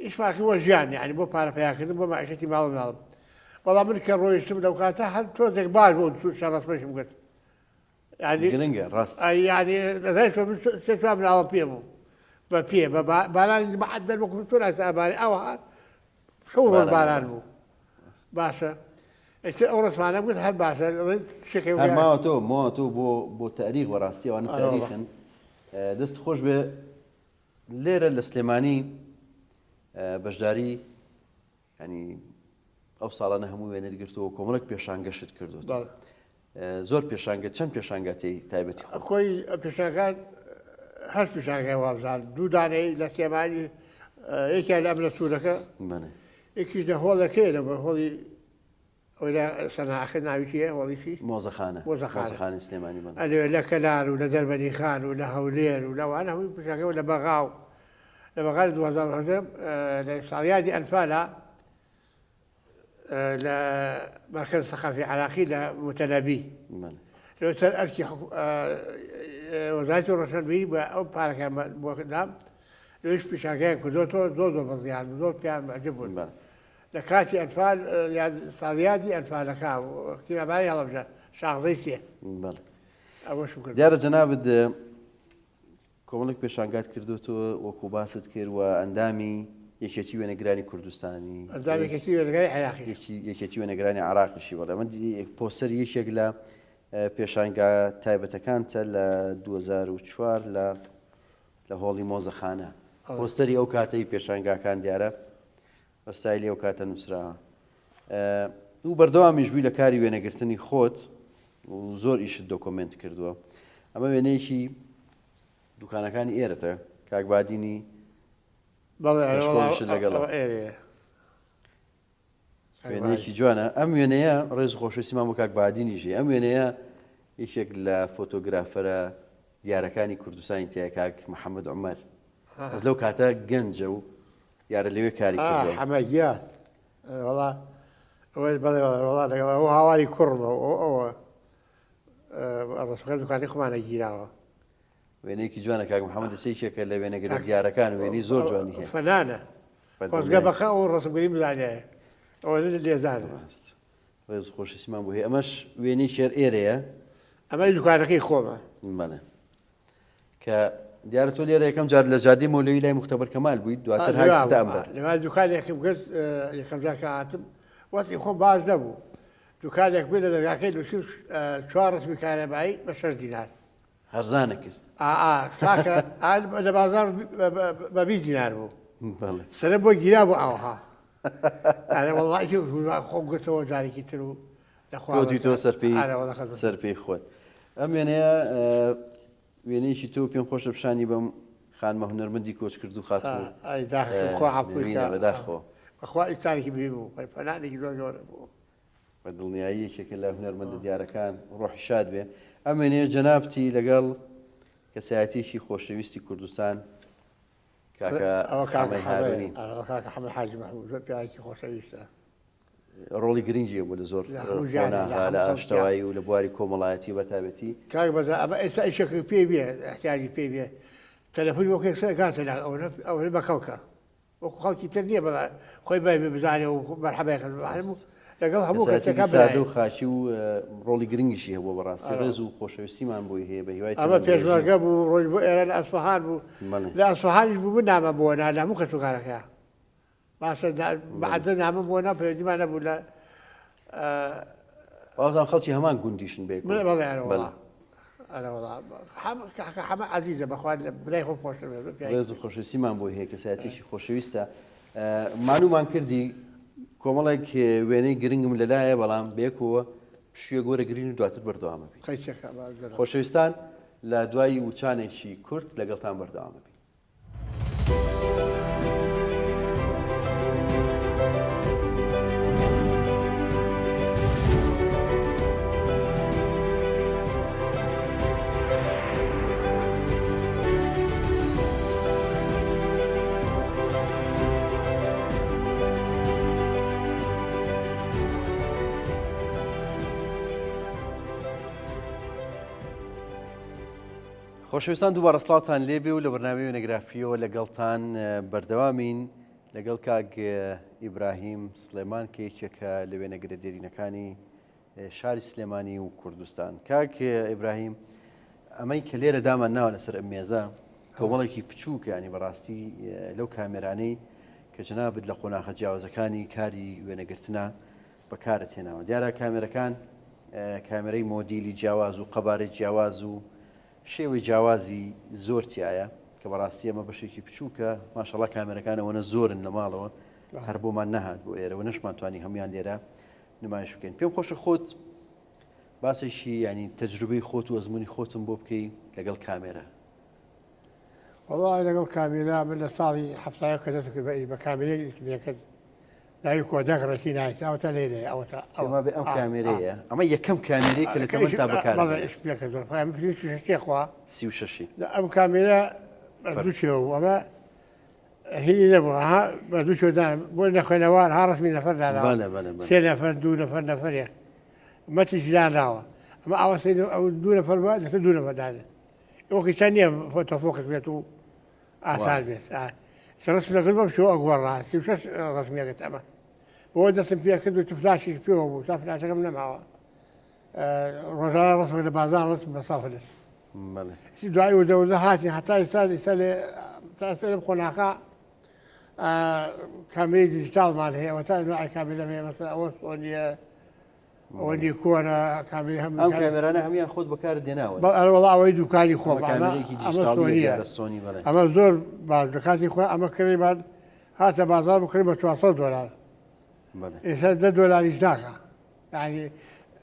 ئیشماکی وە ژیان یعنی بۆ پارە پیاکردن بۆ معیشەتی ماڵ و ماڵم بەڵام من کە ڕۆیشتم لەو کاتە هەر تۆزێک باش بوو شە ڕسمەشم کرد گرنگە ڕاست ینی دەزای سێ چوار مناڵم پێ بوو بە پێ بە بارانی معدل وەکو تۆ ناسی ئاباری ئەوە شەو ڕۆژ باران بوو باشە ئەو ڕسمانە بگوت هەر باشە هەرماوە تۆ بۆ تاریخ بەڕاستی ئەوانە تاریخن دەست خۆش بێ لێرە لە سلێمانی بەشداری ینی ئەو ساڵانە هەموو وێنەت گرتووە کۆمەڵک پێشانگەشت کردو زۆر پێشانگە چەند پێشانگاتی تایبەتی خۆی پێشانگان هەر پێشانگای وابزان دوو دانەی لە سلێمانی یەکیان لە ئەمرەسوورەکە یەکیش لە هۆڵەکەی لە هۆڵی ئەوی لە سەناخە ناوی چییە هۆڵیشی مۆزەخانە سلێمانی ئەلێ لە کەلار و لە دەربەنی خان و لە هەولێر و لەوانە هەمووی پشاکە و لە بەغاو لە بەغای 2010 لە ساڵیادی ئەنفالە لە مرکز ثقافی عراقی لە متەنەبی لەوە سەر ئەرکی وەزارەتی ڕۆشنبیری بە ئەو پارەکان بۆ دام لەویش پیشاکەیان کردوتەوە زۆر بەزیان زۆر پیان مەعجب بوون لە کاتی ئەنفال ساڵیادی ئەنفالەکە کتێبەکانی هەڵەبژە شاخزەی سێ ئەوەشم کرد. دیارە جەنابەت کۆمەڵێک پێشانگات کردوتەوە وەکو باست کرد و ئەندامی یەکێتی وێنەگرانی کوردستانی ئەندامی یەکێتی وێنەگرانی عێراقی یەکێتی وێنەگرانی عێراقیشی بەڵێ من پۆستەر یەکێک لە پێشانگا تایبەتەکانتە لە 2004 لە هۆڵی مۆزەخانە پۆستەری ئەو کاتەی پێشانگاکان دیارە بەستایلی ئەو کاتە نووسراوە و بەردەوامیش بووی لە کاری وێنەگرتنی خۆت و زۆر ئیشت دۆکۆمنت کردووە ئەمە وێنەیەکی دوکانەکانی ئێرەتە کاک بادینی لەگەڵ وێنەیەکی جوانە ئەم وێنەیە ڕێز خۆشەویستیمان بۆ کاک بادینیژی ئەم وێنەیە یەکێک لە فۆتۆگرافەرە دیارەکانی کوردستانی تایە کاک محەممەد عومەر ئەس لەو کاتە گەنجە و یارە لەوێ کاری کردووە حەمەگیان وڵا ئەوەی بەڵێ وڵا لەگەڵ ئەو هاواری کوڕمە ئەوە ڕستەکە دوکانی خۆمانە گیراوە وێنەیەکی جوانە کاک محەممەد سەیشێکە لە وێنەگرە دیارەکان وێنەی زۆر جوانی هەیە فەنانە خۆزگە بەخە ئەو ڕستەگەری بزانایە ئەوە لە لێزانە ڕێز خۆشەویستیمان بۆ هەیە ئەمەش وێنەی شێر ئێرەیە ئەمەی دوکانەکەی خۆمە بەڵێ کە دیارە تۆ لێرە یەکەم جار لە جادی مۆلەوی لای مختبەر کەمال بوویت دواتر هاوێتە ئەمبەر لەوان دوکانێکم گرت یەکەم جار کە هاتم وەستی خۆم باش نەبوو دوکانێک بووی لە دەرگاکەی نووسی 4 ڕسمی کارەبایی بە 6 دینار هەرزانە کرد کاکە لە بازار بە 20 دینار بوو سەرم بۆ گیرا بوو ئەوها وڵی خۆم گرتەوە جارێکی تر و لەخوای تۆ سەرپێی خۆت ئەم وێنەیە وێنەیەکی تۆ پێم خۆشە پیشانی بەم خانمە هونەرمەندی کۆچ کرد و خاتوەداخۆ بەخوا ئیسانێکی بێ بوو فەنانێکی زۆر جۆرە بوو بە دڵنیایی یەکێکە لە هونەرمەندە دیارەکان ڕۆحی شاد بێ ئەم وێنەیە جەنابتی لەگەڵ کەسایەتیشی خۆشەویستی کوردستان کاکە هارونی کاکە حەمەد حاجی مەحموود زۆر پیاوێکی خۆشەویستە ڕۆڵی گرنگیە بوو لە زۆر لە ئاشتەوایی و لە بواری کۆمەڵایەتی بەتابەتی کاک بەزە ئەمە ئێستا ئیشێک پێی بێ احتیاجی پێی بێ تەلەفۆنی وەکو یەکسەرگاتە ئەوە بە خەڵکە وەکو خەڵکی تر نییە بەڵا خۆی بای بزانێ و مەرحەبای لەگەڵ هەموو کەسەکە سادە و خاشی و ڕۆڵی گرنگیشی هەبوو بەڕاستی ڕێز و خۆشەویستیمان بۆی هەیە بە هیوای ئەمە پێشمەرگە بوو ڕۆژ بۆ ئێرە لە ئەسفەهان بوو لە ئەسفەهانیش بوو بنامە بۆ نا لە هەموو کەسوکارەکە باشە بەعەدە نامە بۆ نا پێویستیمان نەبوو لە بازان خەڵکی هەمان گوندیشن بێ حەمە عەزیزە بەخوا برای خۆ خۆش ڕێز و خۆشەویستیمان بۆی هەیە کەسایەتیشی خۆشەویستە مانومان کردی کۆمەڵێک وێنەی گرنگم لەلایە بەڵام بێکەوە شوێ گۆرە گرین و دواتر بەردەوامە بی خۆشەویستان لە دوایی وچانێکی کورت لەگەڵتان بەردەوامە بی. خۆشەویستان دووبارە سڵاوتان لێبێ و لە بەرنامەی وێنەگرافیەوە لەگەڵتان بەردەوامین لەگەڵ کاک ئیبراهیم سلێمان کە یەکێکە لە وێنەگرە دێرینەکانی شاری سلێمانی و کوردستان. کاک ئیبراهیم ئەمەی کە لێرە دامان ناوە لەسەر ئەم مێزە کۆمەڵێکی بچووکە ینی بەڕاستی لەو کامێرانەی کە جەنابەت لە قۆناغە جیاوازەکانی کاری وێنەگرتنە بەکارت هێناوە. دیارە کامێرەکان کامێرەی مۆدیلی جیاواز و قەبارەی جیاواز و شێوەی جیاوازی زۆر تایە کە بەڕاستی ئەمە بەشێکی بچووکە ماشەڵڵا کامێرەکانەوەنە زۆرن لە ماڵەوە هەر بۆمان نەهات بۆ ئێرەوە نەشمانتوانی هەمویان لێرە نمایش بکەین. پێم خۆشە خۆت باسێکی ینی تەجروبەی خۆت و ئەزمموی خۆتم بۆ بکەی لەگەڵ کامێرە. والله أنا قبل كاملة من صاري حبسايا كذا بكاملة اسمها كذا لا يكون دغرتي نايت أو تليلة أو ما بأم كاميرية أما هي كم كاميرية كل كمان تابع ماذا كارد إيش بيكذا فاهم في شيء خوا سيو ششي لا أم كاملة بدوشوا وما هي نبغاها بدوشوا دام بقولنا خنوار هارس من نفر لا بلا سنة نفر دون نفر يا ما تجدان راوا أما أو سنة أو دون نفر ما تدون نفر هذا وقت ثانية فوق بيتو آثار بيت رسمنا قلبه بشو أقوى راس وش رسمية قلت أما هو درس فيها كذا تفلاش فيه وتفلاش قمنا معه رجال رسم البازار رسم بصافلس بله دعاء ودولة هاتي حتى يسال بقناقة كاميرا ديجيتال مالها وتاني نوع كاميرا مثلا وأن يكون كاميرا هم أو كاميرا أنا هم ياخذ بكار ديناوي أنا والله أويد كاني خوب كاميرا ديجيتالية على السوني بله أما زور بعض دكاتي خو أما قريبا هذا بازار قريبا $200 بله $2 يجناها يعني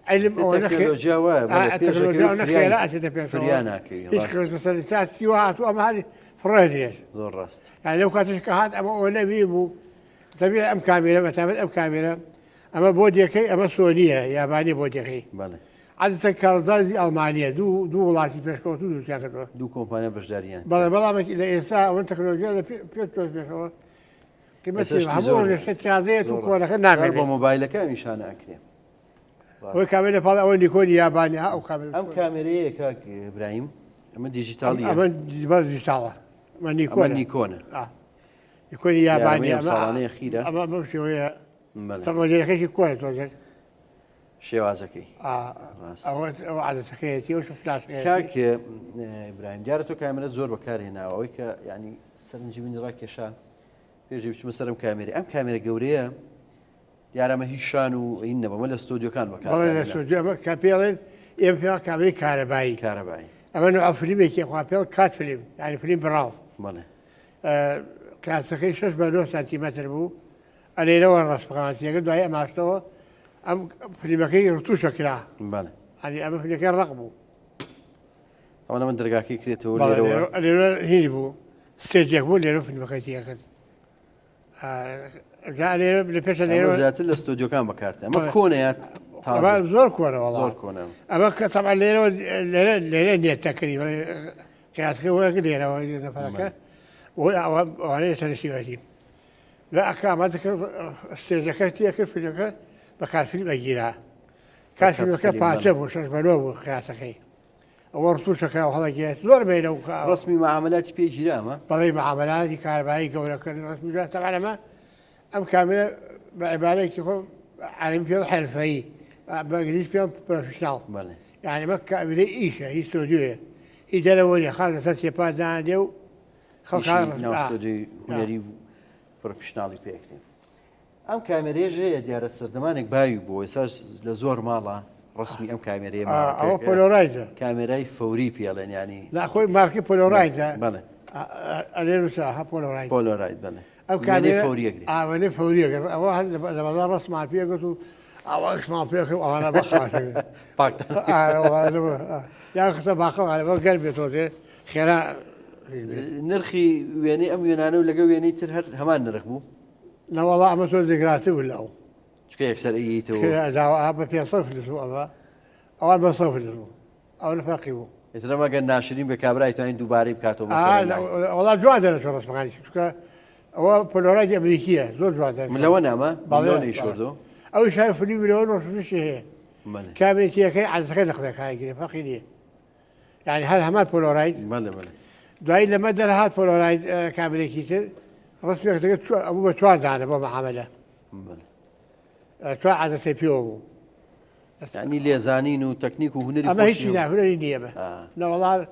علم أو التكنولوجيا التكنولوجيا ونخيلات تبين فريانا كي تشكل تسلسلات سيوهات وأما هذه فريديش زور راست يعني لو كانت شكاهات أما ونبيبو طبيعي أم كاميرا مثلا أم كاميرا أما بوديكي أما سونية ياباني بوديكي بله عادة كارزازي ألمانيا دو ولاتي بيشكو دو شاكتو دو كومبانيا بشداريان بلا ما إلى إنسان وأنت تكنولوجيا بيتوش بيشكو كما زور. سيما الشتى هذه تكون خلنا ضربة نعمل موبايلك مشان أكرم هو كاميرا فضاء وين يكون ياباني أو كاميرا أم كاميرا كاك إبراهيم أما ديجيتالية أما ديجيتال ما نيكون نيكونا يكون ياباني يا صالانية خيرة أما بمشي ويا بله طبعا جاي خيش يكون توجد شوازكي أو عادة خيتي وش فلاش كاك إبراهيم جارتو كاميرا زور بكار هنا أو يعني سرنجي من راكشة بيجي مثلا كاميرا أم كاميرا جورية يا ما هي شانو إنما ما الاستوديو كان بكار والله الاستوديو كابيلين ينفع كاميرا كهربائي أما نوع فيلم يكي كابيل كات فيلم يعني فيلم براو بله كانت خيش 9 سنتيمتر بو أنا لو الرسم كمان يقدر هاي ما استوى أم فيلم كي رتوش كلا بله يعني أما فيلم كي رقبو أنا من درجاكي كريتو اللي هني بو ستيج بو اللي فيلم كي تيجي جاء لي لبيش أما زيادة الاستوديو كان بكارته أما كونيات أما زور كونه والله زور كونه أما طبعا ليلة نية تقريبا كاس هو ليلة نفرك وأنا تنسيوتي لا أكمل ذكر استرجعتي أكل في ذكر بكاس فيلم أجينا كاس فيلم كباسة وش بنوه كاس أخي ورطوش كلا وهذا جيت زور بينه رسمي معاملات بيجي لا بضي معاملات كهربائي قبل كل رسمي طبعا ما أم كاملة بعبارة كيف علم فيها حرفي بانجليزي فيها بروفيشنال يعني ما كاملة إيشة هي استوديو هي دلووني خالص سيبا دانديو خلق استوديو هنري بروفيشنالي بيكتين أم كاميرا جاي ديار السردمانك بايو بو يساج لزور مالا رسمي أم كاميرا أو بولورايزر كاميرا فوري بيالين يعني لا أخوي ماركي بولورايزر بله أدير ساعة بولورايزر بولورايد بله أم كاميرا فوري أجري وين فوري أجري أو هذا لما رسم مع فيه قلت أو اسمع فيه أو أنا بخاف فاكت يا أخي تباقى على قلبي توجه خيرا نرخي ويني أم يونانو لقوا ويني ترهر همان نرخبو لا والله ما تقول ذكراتي ولا أو شو كي يكسر إيته كذا دعوة أبى في صفر الأسبوع أو أنا بصفر الأسبوع أو نفرقيه إذا ما قال ناشرين بكابراي توين دوباري بكاتو لا والله جواد أنا شو رسم عني شو هو بولورايد أمريكية زور جواد من لون أما لون يشوردو أو شايف لي مليون ورسم شيء كامل تيجي على سكين نخذك هاي كذا فرقيني يعني هل همات بولورايد بله دعي لما در هات بولورايد كامل كيتر رسمي كتير أبو بتوان دانا أبو معاملة توان على سيبيو يعني ليزانين وتكنيك وهنري أما هيك لا هنري نيابة لا والله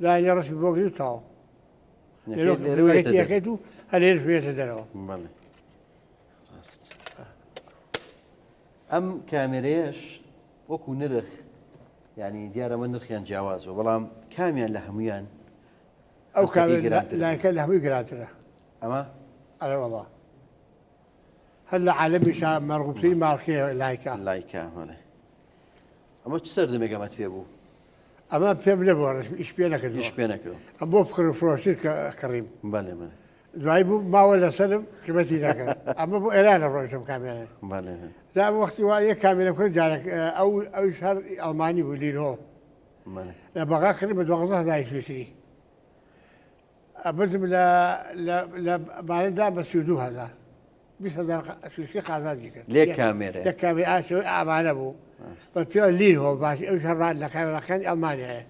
لا يرسم بوقي تاو رواية كيتو هل يرسم دروا بله أم كاميريش وكو نرخ يعني ديارة من نرخيان جواز وبلام كاميان لهميان أو كامل لا كان لهمي قراتنا أما أنا والله هلا عالمي شاب مرغوب فيه ماركيه لايكا ولا أما تسرد مقامات في أبو ئەمە پێم نەبووە ئیش پێ نەکردو هیچ پێ نەکردەوە. ئەم بۆ فکر و فرۆشتر کڕیم بەڵێ بەڵێ دوایی بوو ماوە لەسەرم قیمەتی نەکرد ئەمە بۆ ئێرانە ڕۆیشتم کامێنە بەڵێ دا وەختی وا یەک کامێنە کرد جارێک ئەوش هەر ئەڵمانی بوو لینۆ بەڵێ لە بەغا کردی بە 12,000 سویسری بردم لە بارەدا بە 32,000 20,000 سویسری قازانجی کرد لێک کامێرە یەک کامێرە ئاشەوەی ئامانە بوو بە پێ لینۆ باش ئەوش هەر لە کامێرەکانی ئەڵمانیایە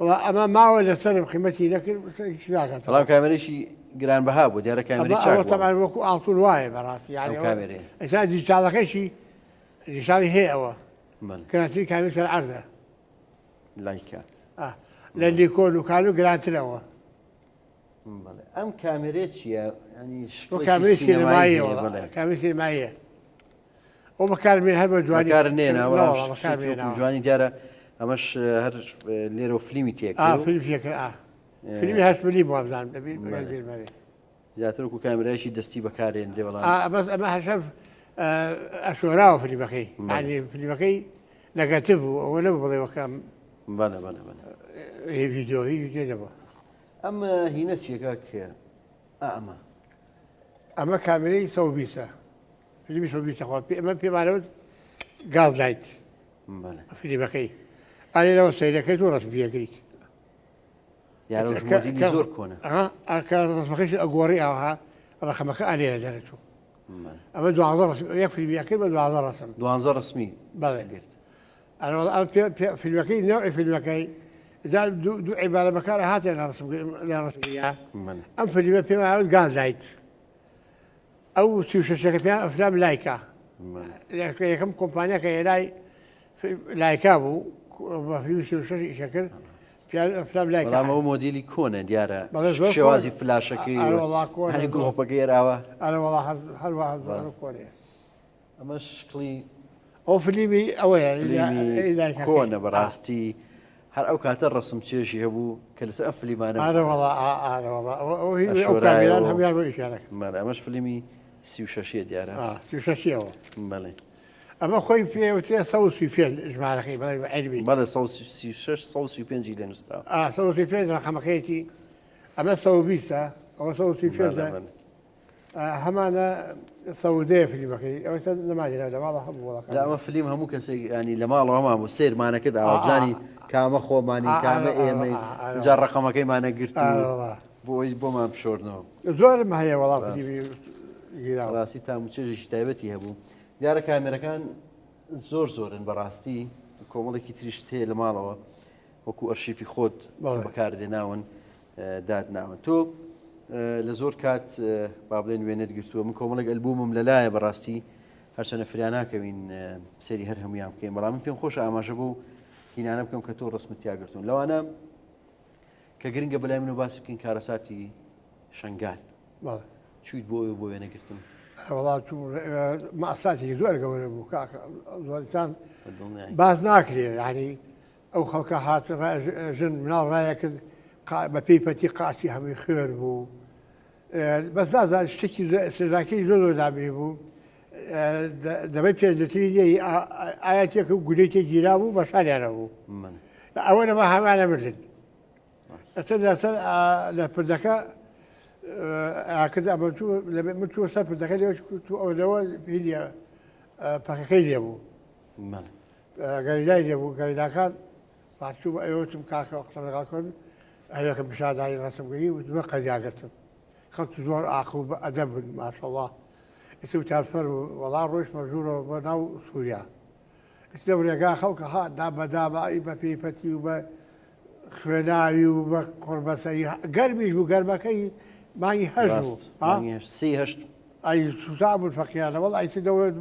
وڵا ئەمە ماوە لەسەرم قیمەتی نەکرد هیچ ناکات بەڵام کامێرەشی گرانبەها بوو دیارە کامێری چاک بوو تەمان وەکو ئاڵتون وایە بەڕاستی یعنی ئەو کامێرەیە. ئێستا دیجیتاڵەکەشی دیجیتاڵی هەیە ئەوە بەڵێ کەناتری کامێر سەر عەرزە لایکە لە نیکۆن و کانو گرانترەوە بەڵێ ئەم کامێرە چییە ینی بۆ کامێری سینەماییەوە کامێری سینەماییە ئەو بەکارمێن هەر بە جوانی کار نێناوە بەکارمێناوە جوانی دیارە ئەمەش هەر لێرە و فلیمی تێک فیلمێکە فیلمی 8 ملی بۆ بزانم زیاتر وەکو کامێرایشی دەستی بەکارێن دێ بەڵام بەس ئەمە هەشەر ئەشۆراوە فیلمەکەی ینی فیلمەکەی نەگەتیڤ بوو ئەوە نەبوو بڵێ وەکەم بەڵێ بەڵێ ڤیدیۆ هیچ جێ نەبووە ئەم هینە چیەکە کێ ئەمە ئەمە کامێرەی 120 فیلمی 120 خۆ ئەمە پێمانەوت گاز لایت بەڵێ فیلمەکەی ئالێرەوە سەیرەکەی تو ڕەسمیەکەیت یارە مۆدیلی زۆر کۆنە ئەکە ڕسمەکەش ئەگۆڕی ئاها ڕەخەمەکە ئالێرە دەرێتەوە ئەمە 12 یەک فیلمیەکەی بە 12 ڕسم 12 ڕسمی بەڵێ فیلمەکەی نەوعی فیلمەکەی دوو عیبارە بەکارە هاتێ لە ڕسمیە ئەم فیلمە پێم هاوت گاز لایت ئەو 36ەکە پێیان ئەفلام لایکا یەکەم کۆمپانیاکە هێنای لایکا بوو بە فیلمی 36 ئیشە کرد ئەفلام لایکا بەڵام ئەو مۆدیلی کۆنە دیارە شێوازی فلاشەکەی هەنی گڵۆپەکەی ئێراوە ئەرەوەڵا هەروە کۆنێ ئەمە شکڵی ئەو فیلمی ئەوەیە کۆنە بەڕاستی هەر ئەو کاتە ڕسم چێژی هەبوو کە لەسەر ئەم فلیمانە هەمیان بۆ ئیشارەکە ئەمەش فلیمی 36 دیارە 36ەوە بەڵێ ئەمە خۆی پێوتێ 135 ژمارەکەی بەڵێ عیلمی بەڵێ 135 لێ نووسرا 135 ڕەقەمەکەیەتی ئەمە 120 ئەوە 135 هەمانە سەودەیە فیلمەکەی ئەوە نەمانێنەوە لە ماڵە هەموو وڵەکە ئەمە فلیم هەموو کەسێک ینی لە ماڵەوە هەمان بوو سێرمانەکرد ئاوابزانی کامە خۆمانی کامە ئێمەی جا ڕقەمەکەیمانە گرت بۆی بۆمان پشۆردنەوە زۆرم هەیە وەڵام ڕاستی تامچێژی تایبەتی هەبوو دیارە کامێرەکان زۆرن بەڕاستی کۆمەڵێکی تریش هەیە لە ماڵەوە وەکو ئەرشیفی خۆت بەکاردێناون دادناون تۆ لە زۆر کات با بڵێن وێنێت گرتووە من کۆمەڵێک ئەلبومم لەلایە بەڕاستی هەرچەنە فریان ناکەوین سەری هەر هەمویان بکەین بەڵام من پێم خۆشە ئاماژە بوو هینانە بکەم کە تۆ ڕسمت تیاگرتوون لەوانە کە گرنگە بەلای من و باسی بکەین کارەساتی شنگال چیت بۆ ئەوێ بۆ وێنەگرتن وڵات ماساتێکی زۆر گەورە بوو زۆرتان باز ناکرێ ینی ئەو خەڵکە هات ژن مناڵ ڕایە کرد بە پێی پەتی قاسی هەمووی خوێر بوو بەس نازان شتێکی سزاکەی زۆر دابێ بوو دەبێت پێنجەتری نیە ئاەتێک و گولەی تێگیرا بوو بە شاریانە بوو ئەوە نەما هەمانە مردن ئەسەر لەسەر لە پردەکە کرد من چوە سەر پردەکە لێ ئەوەوە هیلە پەکەکەی لێ بوو گەریلای لێ بوو گەریلاکان پاچوو ئەوتم کاکە قسەم لەگەڵکردن هەوێکم پیشادانی ڕەسمگەری وتمە قەزیاگرتم خەڵکی زۆر ئاخوو بە ئەدەب بن ماشەڵڵا ئێستا وتارفەر وەڵا ڕۆژ مەژوورەوە بە ناو سووریا ئێستا ڕێگا خەڵکە هات دابەدابایی بە پێیپەتی و بە خوێناوی و بە قڕبەسەری گەرمیش بوو گەرمەکەی مانگی هەشت بوو سێهشت ئای سوسا بوون فەقییانە وەڵ ئایتی دەوێت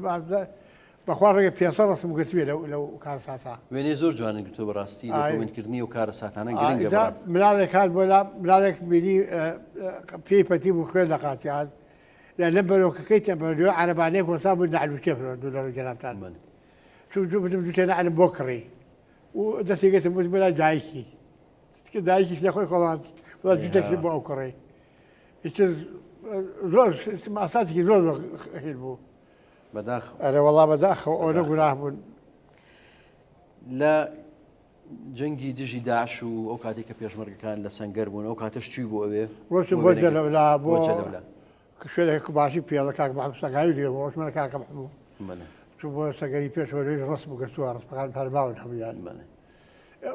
بەخوا ڕێگە 500 ڕسم گرتوێ لەو کارساتە وێنێ زۆر جوانە گرتووە بەڕاستی لەکردنی و کارە ساتانە گرنگە مناڵێک هات بۆ مناڵێک بینی پێی پەتی بوو خوێن لە قاتیان لەم بەرۆکەکەی تەمبەرۆ عەرەبانەیەک وەسا بوو نەعلوچێ فرۆ لە جەنابتان بدم دوتێ نەعلم بۆ کڕی و دەستێکێتم وت بەلای دایکی دایکیش لە خۆی خۆڵات وڵات جوتێکی بۆ ئەو کڕی زۆر ماساتێکی زۆر هێل بوو بەداخ ئەرە وەڵا بەداخەوە ئەوە گوناه بوون لە جەنگی دژی داعش و ئەو کاتێک کە پێشمەرگەکان لە سەنگەر بوون ئەو کاتەش چی بۆ ئەوێ ڕۆژم بۆ جەلەولا بۆ شوێنێک باشی پێڵە کاک محەممەد سەگاوی لێ ڕۆژمانە کاکە محموو چوو بۆ سەگەری پێشەوەی ڕست بگەستووە ڕستەکان پەرماون هەمویان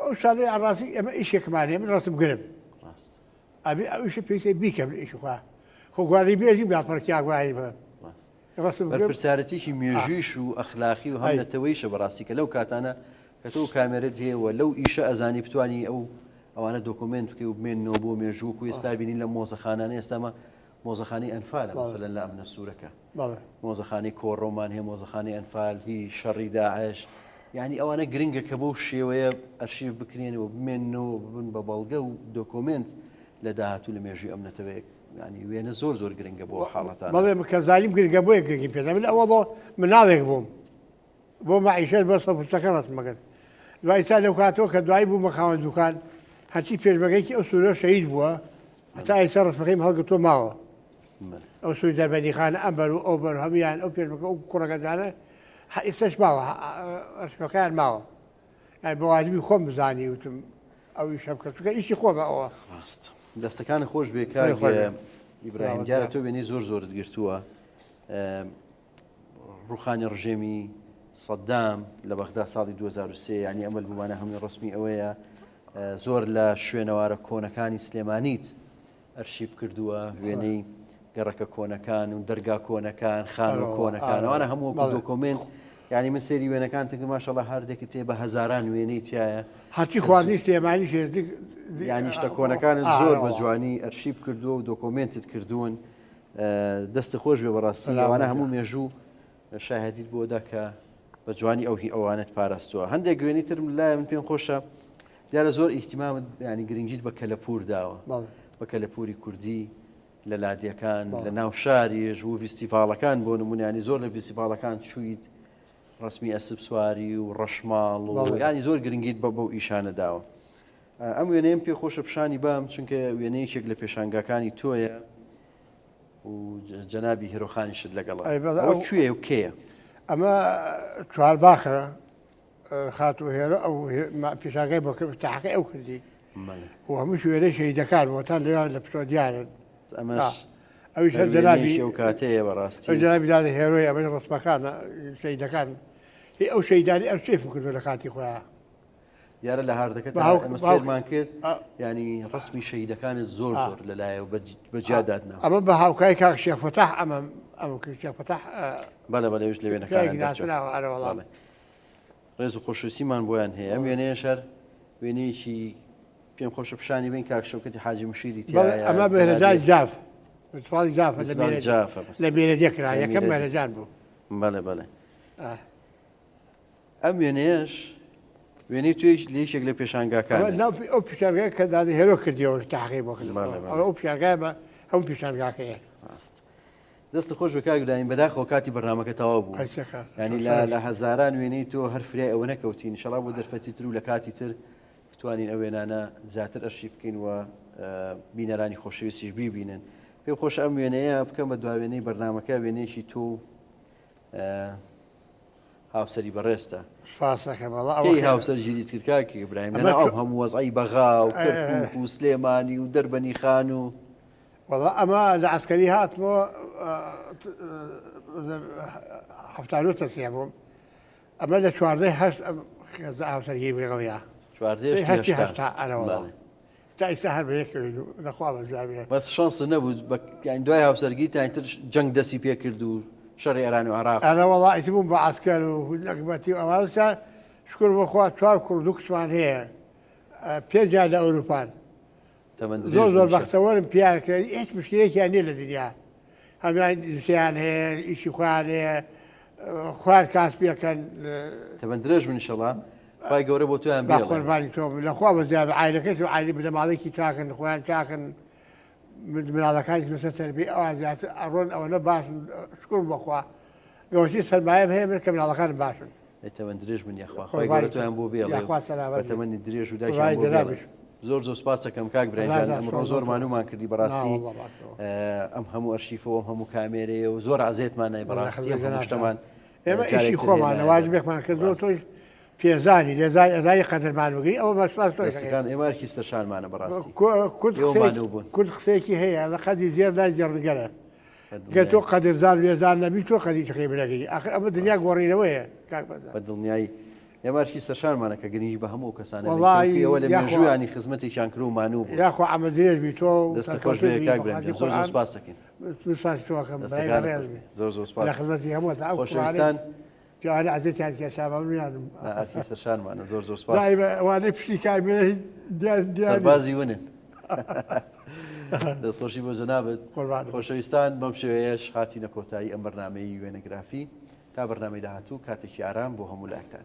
ئەو شانەی ئاڕاستی ئەمە ئیشێکمانێ من ڕستم گرم ئەبێ ئەو ئیشە پێویستە بیکەم لە ئیشخوا خۆ گواری بێژی بڵاتپەرکیاگوایی بە بەرپرسارەتیشی مێژویش و ئەخلاقی و هەم نەتەوەیشە بەڕاستی کە لەو کاتانە کە تۆ کامێرەت هەیەوە لەو ئیشە ئەزانی بتوانی ئەوانە دۆکمنت بکەی و بمێنەوە بۆ مێژوو و ئێستا بینین لە مۆزەخانانە ئێستامە مۆزەخانەی ئەنفالە مەسەلەن لە ئەمنە سوورەکە مۆزەخانەی کۆڕۆمان هەیە مۆزەخانەی ئەنفال هی شەڕی داعش یعنی ئەوانە گرنگە کە بەو شێوەیە ئەرشیف بکرێنەوە بمێنەوە ببن بە بەڵگە و دۆکمنت لە داهاتوو لە مێژووی ئەمنەتەوەیە ینی وێنە زۆر گرنگە بۆ حاڵەتان بەڵێ کە زانیم گرنگە بۆیە گرنگی پێدا من ئەوە بۆ مناڵێک بووم بۆ مەعیشەت بە سەفوستەکە ڕستمەکرد دوای تا لەو کاتەوە کە دوای بوو مەخاوەن دوکان هەرچی پێشبەکەیکی ئەو سوورە شەهید بووە هەتا ئێستا ڕستمەکەیم هەڵگرتووە ماوە ئەو سووری دەربەندیخانە ئەمبەر و ئەو بەر هەمویان ئەو پێشبەکە ئەو کوڕەکەدانە ئێستاش ماوە ڕستمەکەیان ماوە بە واجبی خۆم بزانی وتم ئەوی شەم کە چونکە ئیشی خۆ بە ئەوە دەستەکان خۆش بێ کار ئیبراهیم دیارە تۆ وێنەی زۆرت گرتووە ڕوخانی ڕژێمی سەدام لە بەغدا ساڵی 2023 ینی ئەمەل بووانە هەمووی ڕسمی ئەوەیە زۆر لە شوێنەوارە کۆنەکانی سلێمانیت ئەرشیف کردووە وێنەی گەڕەکە کۆنەکان و دەرگا کۆنەکان خان و کۆنەکان ئەوانە هەموو دۆکۆمنت ینی من سێری وێنەکان تکە ماشەڵڵا هەردێکی تێ بە هەزاران وێنەی تایە هەرچی خواردنی سلێمانی ینی شتە کۆنەکانت زۆر بە جوانی ئەرشیف کردووە و دۆکۆمنتت کردوون دەستی خۆش بێ بەڕاستی ئەوانە هەموو مێژوو شاهدیت بۆدا کە بە جوانی ئەوانت پاراستووە هەندێک گوێنی ترم لای من پێم خۆشە دیارە زۆر ئیحتیمامت ینی گرنگیت بە کەلەپور داوە بە کەلەپوری کوردی لە لادیەکان لە ناو شاریش و فیستیڤالەکان بۆ نمونانی زۆر لە فیستیڤالەکان چوویت ڕسمی ئەسب سواری و ڕەشماڵ و ینی زۆر گرنگیت بە بەو ئیشانە داوە ئەم وێنەیەم پێ خۆشە پیشانی بام چونکە وێنەیەکێک لە پێشانگاکانی تۆیە و جەنابی هێرۆخانیشت لەگەڵ ئەوە کوێ و کێیە ئەمە چوارباخە خاتوو هێرە ئەو پێشاگای بۆ تاقی ئەو کردی و هەموو وێنەی شەیدەکان بۆتان لێوان لە پشتۆ دیارن ئەمەش ئەویش جەنابی ئەو کاتەیە بەڕاستی جەنابی دادە هێرۆی ئەمەش ڕستمەکانە شەیدەکان هی ئەو شەیدانی ئەو چێفم کردو لە کاتی خۆیان دیارە لە هاردەکە ئەمە سێرمان کرد ینی ڕسمی شەیدەکانت زۆر لەلایە و بەجیادادنا ئەمە بە هاوکای کاک شێخ فتاح ئەمە شێخ فتاح بەڵێ لە وێنەکان ڕێز و خۆشویستیمان بۆیان هەیە ئەم وێنەیە شەر وێنەیەکی پێم خۆشە پیشانی بین کاک شەوکەتی حاجی مشیری تایە ئەمە بەهێرەجان جاف لە بێرەجێکرا یەکەم بەهێرەجان بوو بەڵێ ئەم وێنەیەش وێنەی توێش لێشێک لە پێشانگاکان ئەو پیشانگای کە دادە هێرۆ کردیەوە تاقی بۆ کرد ئەو پیشانگای بە هەموو پیشانگاکەیە دەست خۆش بە کاگداین بەداخەوە کاتی بەرنامەکە تەواو بوو ینی لە هەزاران وێنەی تۆ هەر فرای ئەوە نەکەوتین ئینشەڵا بۆ دەرفەتی تر و لە کاتی تر بتوانین ئەو وێنانە زیاتر ئەرشیف بکەین و بینەرانی خۆشەویستیش بیبینن پێم خۆش ئەم وێنەیە بکەم بە دوای وێنەی بەرنامەکە وێنەیەکی تۆ هاوسەری بەڕێستە هاوسەر ژیریت کرد کاکی ئیبراهیم لەنا ئەو هەموو وەزعی بەغا و کەرکووک و سلێمانی و دەربەنی خان و وەڵا ئەمە لە عەسکەری هاتمەوە هەفتانۆ تەسیە بووم ئەمە لە 14 هاوسەرگیری بێڵیا 14 ئەرەوەڵ تا ئێستا هەر بەیەکەوێت لەخوا بەزاوێ بەس شانس نەبوو یانی دوای هاوسەرگی تاینتر جەنگ دەستی پێ کرد و شەڕی ئێران و عێراق ئەرە وەڵاتی بووم بە عەسکەر و نەکبەتی و ئەوانسا شکر بەخوا 4 کوڕ و 2 کچمان هەیە 5 لە ئەوروپان زۆر بەختەوەرم پیان کرد هیچ مشکلەیەکیان نییە لە دنیا هەمان دووسیان هەیە ئیشی خۆیان هەیە خوار کاس پێکەن تەبەن درێژ من ئینشەڵا خی گەورە بۆ تویان بێ قوربانی تۆ لەخوا بەزیاد عایلەکەی و عایلی لە ماڵێکی چاکن خۆیان چاکن مناڵەکانی مەسە تەربی ئەوان زیاتر ئەڕۆن ئەوەنە باشن شکر بەخوا گەوەشی سەرمایەم هەیە من کە مناڵەکان باشن تەمەند درێژ من یاخوا خی گەورە تویان بۆ بێڵێ تەمەنی درێژ و دایشان بۆ بێڵێ زۆر سوپاس دەکەم کاک برایم ئەمڕۆ زۆر مانومان کردی بەڕاستی ئەم هەموو ئەرشیفەوە هەموو کامێرەیە و زۆر عزیێتمان نای بەڕاستی هەموو شتەمان ئێمە ئیشی خۆمان واجبێکمان کردەوە تۆی پێزانی لێزای قەدرمانوەگەی ئەوە بەسپاس دەستەکان ئێمارکی سەرشانمانە بەڕاستی کورد قسێکی هەیە لە قەدی زێر لای جێڕنگەرە گە تۆ قەدرزان لێزان نەبی تۆ قەدی چقی بنەگەی آخر ئەمە دنیا گۆڕینەوەیە بە دڵنیایی ئێمارکی سەرشانمانە کە گەنیش بە هەموو کەسانە ئەوە لە مێژوویانی خزمەتێکیان کرد و مانوو بوو یاخوا ئەمەدرێژ بی تۆ دەستەخۆش بێ کاک برێن زۆر زۆر سپاس دەکەین زۆر زۆر سپاس لە خزمەتی هەموو خۆشەویستان پیاوانە عەزەتیان کێشابانیانم ئارکی سەرشانمانە زۆر زۆر سپاس ئەوانەی پشتی کامێرە سەربازی ونن دەستخۆشی بۆ جەنابەت خۆشەویستان بەم شێوەیەش هاتینە کۆتایی ئەم بەرنامەی وێنەگرافی تا بەرنامەی داهاتوو کاتێکی ئارام بۆ هەموو لاکتان